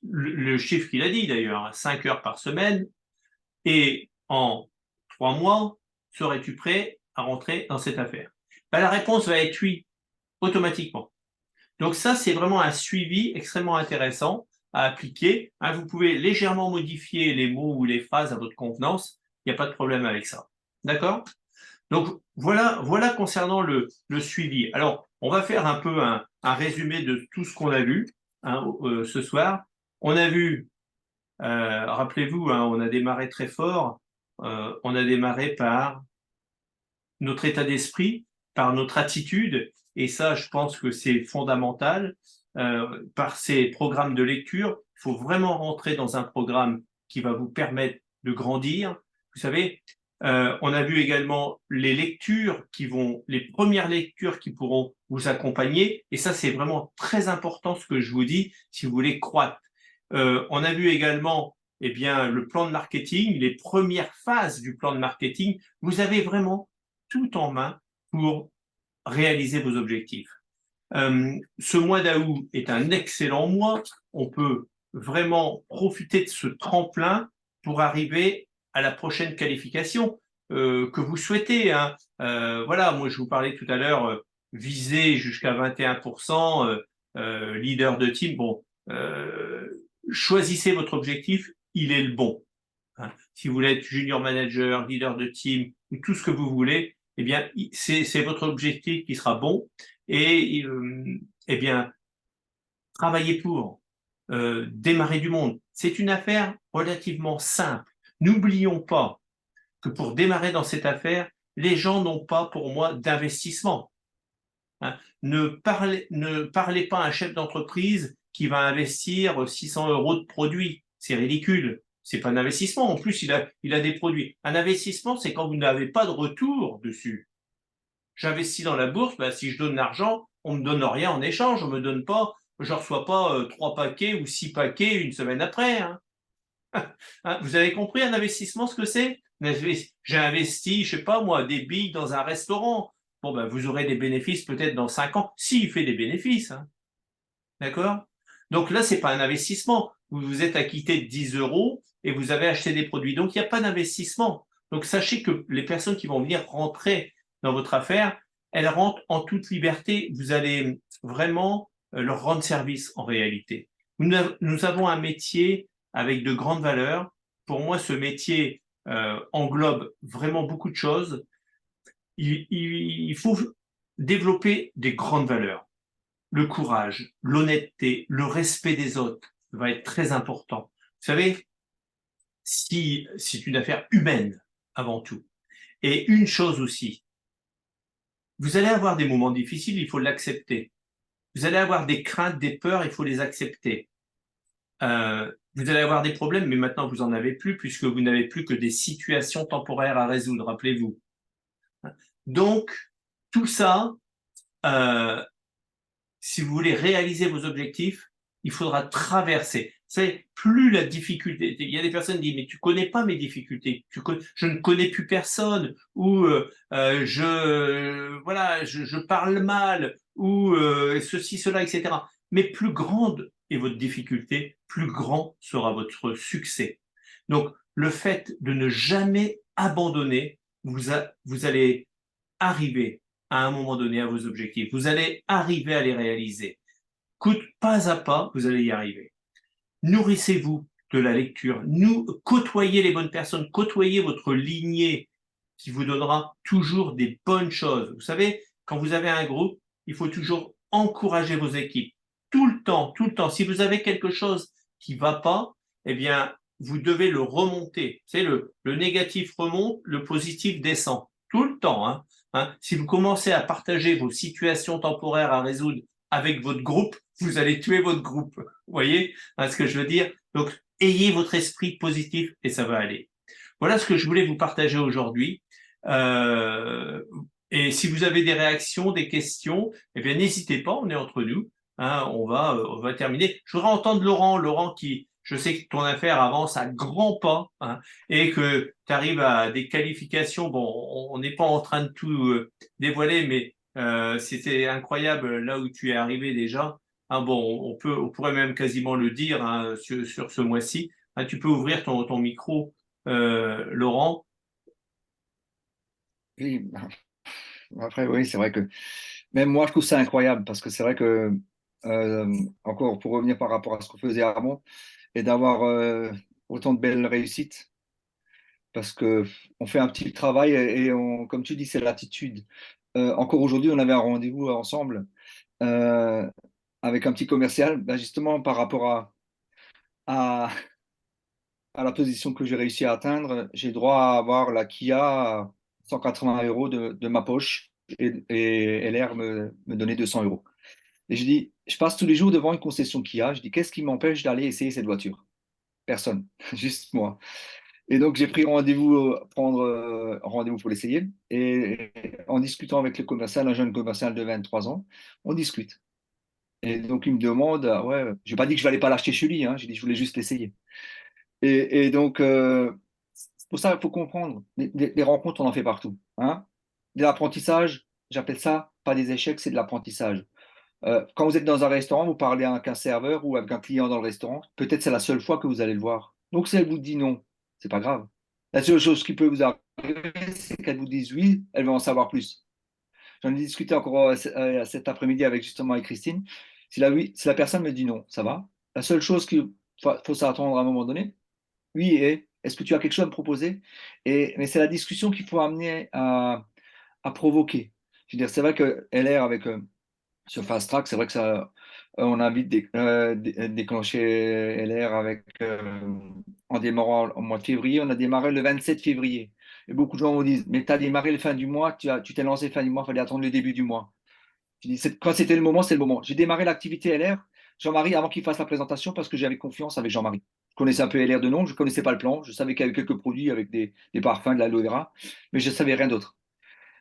le chiffre qu'il a dit d'ailleurs, 5 heures par semaine, et en 3 mois, serais-tu prêt à rentrer dans cette affaire? Ben, la réponse va être oui, automatiquement. Donc ça, c'est vraiment un suivi extrêmement intéressant à appliquer, hein. Vous pouvez légèrement modifier les mots ou les phrases à votre convenance, il n'y a pas de problème avec ça. D'accord? Donc voilà concernant le suivi. Alors, on va faire un peu un résumé de tout ce qu'on a vu, hein, ce soir. On a vu, rappelez-vous, hein, on a démarré très fort, on a démarré par notre état d'esprit, par notre attitude, et ça, je pense que c'est fondamental. Par ces programmes de lecture, il faut vraiment rentrer dans un programme qui va vous permettre de grandir. Vous savez, on a vu également les premières lectures qui pourront vous accompagner, et ça, c'est vraiment très important ce que je vous dis si vous voulez croître. On a vu également, eh bien, le plan de marketing, les premières phases du plan de marketing. Vous avez vraiment tout en main pour réaliser vos objectifs. Ce mois d'août est un excellent mois. On peut vraiment profiter de ce tremplin pour arriver à la prochaine qualification que vous souhaitez, hein. Voilà, moi je vous parlais tout à l'heure, viser jusqu'à 21%, leader de team. Bon, choisissez votre objectif, il est le bon, hein. Si vous voulez être junior manager, leader de team, ou tout ce que vous voulez, eh bien, c'est votre objectif qui sera bon. Et eh bien, travaillez pour démarrer du monde. C'est une affaire relativement simple. N'oublions pas que pour démarrer dans cette affaire, les gens n'ont pas, pour moi, d'investissement, hein. Ne parlez pas à un chef d'entreprise qui va investir 600 euros de produits. C'est ridicule. c'est pas un investissement. En plus, il a des produits. Un investissement, c'est quand vous n'avez pas de retour dessus. J'investis dans la bourse, bah, si je donne l'argent, on me donne rien en échange, on me donne pas, je reçois pas 3 paquets ou 6 paquets une semaine après. Hein. Hein, vous avez compris un investissement, ce que c'est? J'ai investi, je sais pas moi, des billes dans un restaurant. Bon, ben, vous aurez des bénéfices peut-être dans 5 ans, s'il fait des bénéfices. Hein. D'accord? Donc là, c'est pas un investissement. Vous vous êtes acquitté de 10 euros et vous avez acheté des produits. Donc, il n'y a pas d'investissement. Donc, sachez que les personnes qui vont venir rentrer dans votre affaire, elles rentrent en toute liberté. Vous allez vraiment leur rendre service en réalité. Nous avons un métier avec de grandes valeurs. Pour moi, ce métier englobe vraiment beaucoup de choses. Il faut développer des grandes valeurs. Le courage, l'honnêteté, le respect des autres va être très important. Vous savez, si c'est une affaire humaine avant tout. Et une chose aussi, vous allez avoir des moments difficiles, il faut l'accepter. Vous allez avoir des craintes, des peurs, il faut les accepter. Vous allez avoir des problèmes, mais maintenant vous en avez plus puisque vous n'avez plus que des situations temporaires à résoudre, rappelez-vous. Donc, tout ça, euh, si vous voulez réaliser vos objectifs, il faudra traverser. C'est plus la difficulté. Il y a des personnes qui disent mais tu connais pas mes difficultés. Je ne connais plus personne ou je parle mal ou ceci cela etc. Mais plus grande est votre difficulté, plus grand sera votre succès. Donc le fait de ne jamais abandonner, vous allez arriver à un moment donné à vos objectifs. Vous allez arriver à les réaliser. Coûte pas à pas, vous allez y arriver. Nourrissez-vous de la lecture. Côtoyez les bonnes personnes, côtoyez votre lignée qui vous donnera toujours des bonnes choses. Vous savez, quand vous avez un groupe, il faut toujours encourager vos équipes. Tout le temps, tout le temps. Si vous avez quelque chose qui va pas, eh bien, vous devez le remonter. C'est le négatif remonte, le positif descend. Tout le temps, hein. Hein. Si vous commencez à partager vos situations temporaires à résoudre avec votre groupe, vous allez tuer votre groupe. Vous voyez ce que je veux dire? Donc, ayez votre esprit positif et ça va aller. Voilà ce que je voulais vous partager aujourd'hui. Euh, et si vous avez des réactions, des questions, eh bien, n'hésitez pas, on est entre nous. Hein, on va terminer. Je voudrais entendre Laurent. Laurent qui, je sais que ton affaire avance à grands pas hein, et que tu arrives à des qualifications. Bon, on n'est pas en train de tout dévoiler, mais c'était incroyable là où tu es arrivé déjà. Hein, bon, on pourrait même quasiment le dire hein, sur ce mois-ci. Hein, tu peux ouvrir ton micro, Laurent. Oui, après, oui, c'est vrai que même moi, je trouve ça incroyable parce que c'est vrai que, encore pour revenir par rapport à ce qu'on faisait avant, et d'avoir autant de belles réussites, parce que on fait un petit travail et comme tu dis, c'est l'attitude. Encore aujourd'hui, on avait un rendez-vous ensemble euh, avec un petit commercial, ben, justement par rapport à, à la position que j'ai réussi à atteindre, j'ai droit à avoir la Kia à 180 euros de ma poche et LR me donnait 200 euros. Et je dis, je passe tous les jours devant une concession Kia, je dis, qu'est-ce qui m'empêche d'aller essayer cette voiture? Personne, juste moi. Et donc j'ai pris rendez-vous, prendre rendez-vous pour l'essayer. Et en discutant avec le commercial, un jeune commercial de 23 ans, on discute. Et donc il me demande, ah ouais, j'ai pas dit que je n'allais pas l'acheter chez lui, hein, j'ai dit que je voulais juste l'essayer. Et donc, c'est pour ça qu'il faut comprendre, des rencontres, on en fait partout. Hein. De l'apprentissage, j'appelle ça pas des échecs, c'est de l'apprentissage. Quand vous êtes dans un restaurant, vous parlez avec un serveur ou avec un client dans le restaurant, peut-être c'est la seule fois que vous allez le voir. Donc si elle vous dit non, c'est pas grave. La seule chose qui peut vous arriver, c'est qu'elle vous dise oui, elle va en savoir plus. J'en ai discuté encore cet après-midi avec justement avec Christine. Si la personne me dit non, ça va. La seule chose qu'il faut s'attendre à un moment donné, oui, et est-ce que tu as quelque chose à me proposer? Mais c'est la discussion qu'il faut amener à provoquer. Je veux dire, c'est vrai que LR avec sur Fast Track, c'est vrai que ça, on a vite déclenché LR avec, en démarrant au mois de février. On a démarré le 27 février. Et beaucoup de gens me disent, mais tu as démarré le fin du mois, tu t'es lancé fin du mois, il fallait attendre le début du mois. Je dis, quand c'était le moment, c'est le moment. J'ai démarré l'activité LR, Jean-Marie, avant qu'il fasse la présentation, parce que j'avais confiance avec Jean-Marie. connaissais un peu LR de nom, je ne connaissais pas le plan. Je savais qu'il y avait quelques produits avec des parfums, de l'aloe vera, mais je ne savais rien d'autre.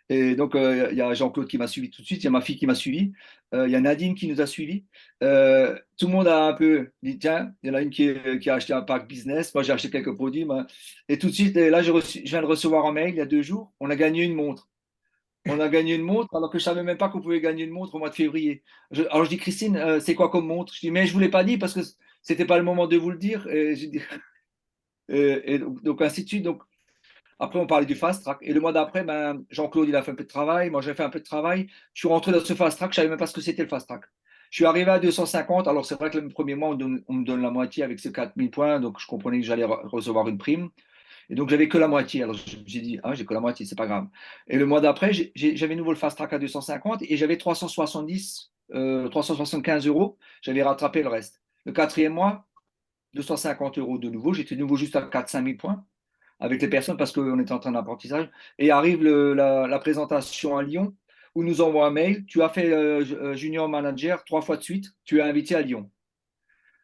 Et donc, il y a Jean-Claude qui m'a suivi tout de suite, il y a ma fille qui m'a suivi, il y a Nadine qui nous a suivis. Tout le monde a un peu dit, tiens, il y en a une qui a acheté un pack business, moi j'ai acheté quelques produits. Et tout de suite, et là, je viens de recevoir un mail il y a 2 jours, on a gagné une montre. On a gagné une montre alors que je ne savais même pas qu'on pouvait gagner une montre au mois de février. Alors je dis, Christine, c'est quoi comme montre? Je dis, mais je ne vous l'ai pas dit parce que c'était pas le moment de vous le dire. Et donc, ainsi de suite. Donc, après, on parlait du fast track. Et le mois d'après, ben, Jean-Claude, il a fait un peu de travail. Moi, j'ai fait un peu de travail. Je suis rentré dans ce fast track. Je ne savais même pas ce que c'était le fast track. Je suis arrivé à 250. Alors, c'est vrai que le premier mois, on me donne la moitié avec ces 4000 points. Donc, je comprenais que j'allais recevoir une prime. Et donc, j'avais que la moitié. Alors, j'ai dit, ah, j'ai que la moitié, c'est pas grave. Et le mois d'après, j'avais nouveau le fast track à 250 et j'avais 370, 375 euros. J'avais rattrapé le reste. Le quatrième mois, 250 euros de nouveau. J'étais de nouveau juste à 4-5 000 points avec les personnes parce qu'on était en train d'apprentissage. Et arrive la présentation à Lyon où nous envoie un mail. Tu as fait junior manager 3 fois de suite. Tu es invité à Lyon.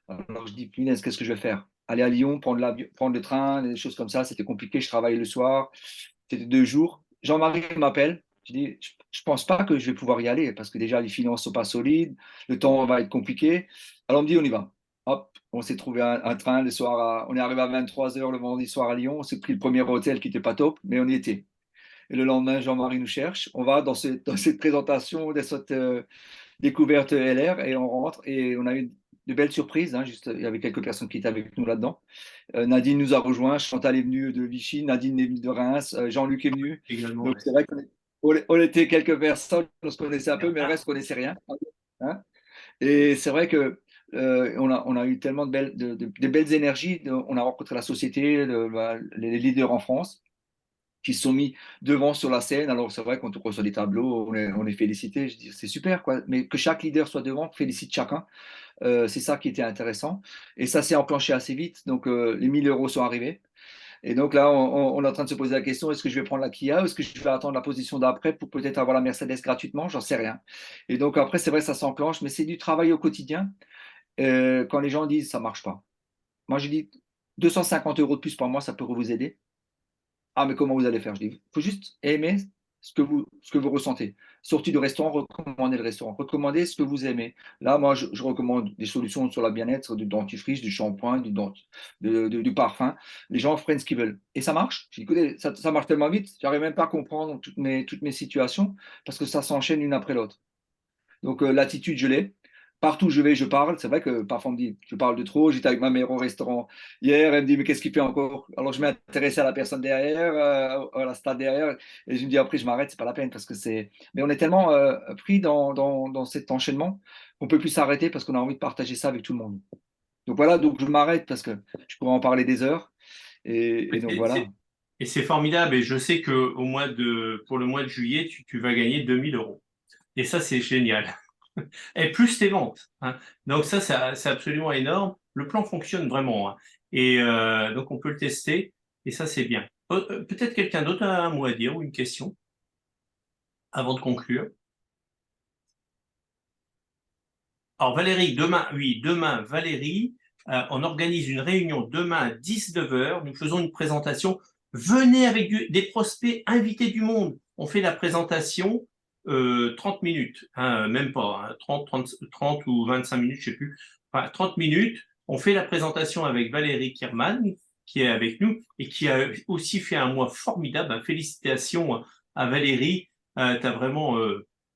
Alors je dis, punaise, qu'est-ce que je vais faire? Aller à Lyon, prendre le train, des choses comme ça. C'était compliqué. Je travaillais le soir. C'était 2 jours. Jean-Marie m'appelle. Je dis, je ne pense pas que je vais pouvoir y aller parce que déjà les finances ne sont pas solides. Le temps va être compliqué. Alors on me dit, on y va. Hop, on s'est trouvé un train le soir. On est arrivé à 23 heures le vendredi soir à Lyon. On s'est pris le premier hôtel qui n'était pas top, mais on y était. Et le lendemain, Jean-Marie nous cherche. On va dans cette présentation, de cette découverte LR et on rentre. Et on a eu de belles surprises. Hein, juste, il y avait quelques personnes qui étaient avec nous là-dedans. Nadine nous a rejoints. Chantal est venue de Vichy. Nadine est venue de Reims. Jean-Luc est venu. Également, Donc ouais. c'est vrai qu'on était quelques personnes. On se connaissait un peu, mais le reste, ne connaissait rien. Hein. Et c'est vrai que on a eu tellement de belles énergies. On a rencontré la société, les leaders en France qui se sont mis devant sur la scène. Alors c'est vrai, quand on reçoit des tableaux, on est félicité. Je dis, c'est super, quoi. Mais que chaque leader soit devant, félicite chacun. C'est ça qui était intéressant. Et ça s'est enclenché assez vite. Donc les 1 000 € sont arrivés. Et donc là, on est en train de se poser la question, est-ce que je vais prendre la Kia ou est-ce que je vais attendre la position d'après pour peut-être avoir la Mercedes gratuitement? J'en sais rien. Et donc après, c'est vrai, ça s'enclenche, mais c'est du travail au quotidien. Quand les gens disent ça marche pas. Moi, je dis 250 € de plus par mois, ça pourrait vous aider. Ah, mais comment vous allez faire? Je dis, il faut juste aimer ce que vous ressentez. Sortie de restaurant, recommandez le restaurant. Recommandez ce que vous aimez. Là, moi, je recommande des solutions sur la bien-être, du dentifrice, du shampoing, du parfum. Les gens prennent ce qu'ils veulent. Et ça marche. Je dis, écoutez, ça marche tellement vite, j'arrive même pas à comprendre toutes mes situations parce que ça s'enchaîne une après l'autre. Donc, l'attitude, je l'ai. Partout où je vais, je parle. C'est vrai que parfois, on me dit, je parle de trop. J'étais avec ma mère au restaurant hier. Elle me dit, mais qu'est-ce qu'il fait encore? Alors, je m'intéressais à la personne derrière, à la stade derrière. Et je me dis, après, je m'arrête, c'est pas la peine parce que c'est. Mais on est tellement pris dans cet enchaînement qu'on peut plus s'arrêter parce qu'on a envie de partager ça avec tout le monde. Donc, voilà, donc je m'arrête parce que je pourrais en parler des heures. Et donc, Et voilà. c'est formidable. Et je sais que pour le mois de juillet, tu vas gagner 2 000 €. Et ça, c'est génial. Et plus tes ventes, hein. Donc ça, c'est absolument énorme. Le plan fonctionne vraiment, hein. Et donc on peut le tester. Et ça, c'est bien. Peut-être quelqu'un d'autre a un mot à dire ou une question avant de conclure. Alors Valérie, demain, oui, demain, Valérie, on organise une réunion demain à 19 heures. Nous faisons une présentation. Venez avec des prospects, invitez du monde. On fait la présentation 30 minutes, hein, même pas, hein, 30 ou 25 minutes, je sais plus. Enfin, 30 minutes. On fait la présentation avec Valérie Kierman, qui est avec nous et qui a aussi fait un mois formidable. Félicitations à Valérie. Tu as vraiment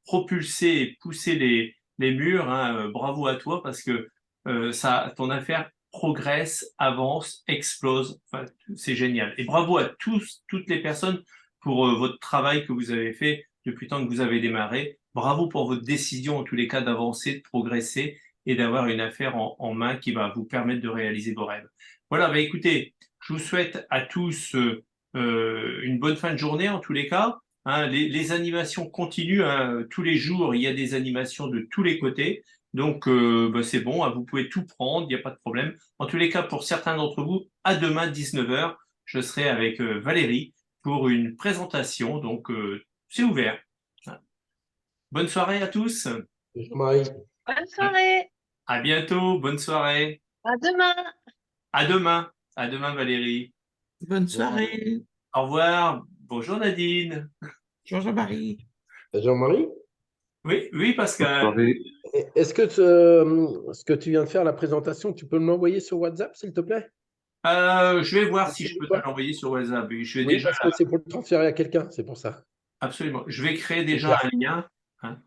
propulsé et poussé les murs, hein. Bravo à toi parce que ton affaire progresse, avance, explose. Enfin, c'est génial. Et bravo à toutes les personnes pour votre travail que vous avez fait depuis le temps que vous avez démarré. Bravo pour votre décision, en tous les cas, d'avancer, de progresser et d'avoir une affaire en main qui va vous permettre de réaliser vos rêves. Voilà, bah écoutez, je vous souhaite à tous une bonne fin de journée en tous les cas. Hein, les animations continuent, hein, tous les jours, il y a des animations de tous les côtés. Donc, bah, c'est bon, hein, vous pouvez tout prendre, il n'y a pas de problème. En tous les cas, pour certains d'entre vous, à demain 19 heures, je serai avec Valérie pour une présentation. Donc, c'est ouvert. Bonne soirée à tous. Jean-Marie. Bonne soirée, À bientôt. Bonne soirée. à demain. À demain. À demain, Valérie. Bonne soirée. Au revoir. Bonjour, Nadine. Jean-Marie. Jean-Marie, Oui, oui, Pascal. est-ce que ce que tu viens de faire, la présentation, tu peux me l'envoyer sur WhatsApp, s'il te plaît? Je vais voir si je peux te l'envoyer sur WhatsApp. Je vais Oui, déjà, parce que c'est pour le transférer à quelqu'un, c'est pour ça. absolument. Je vais créer déjà Super. un lien. Hein.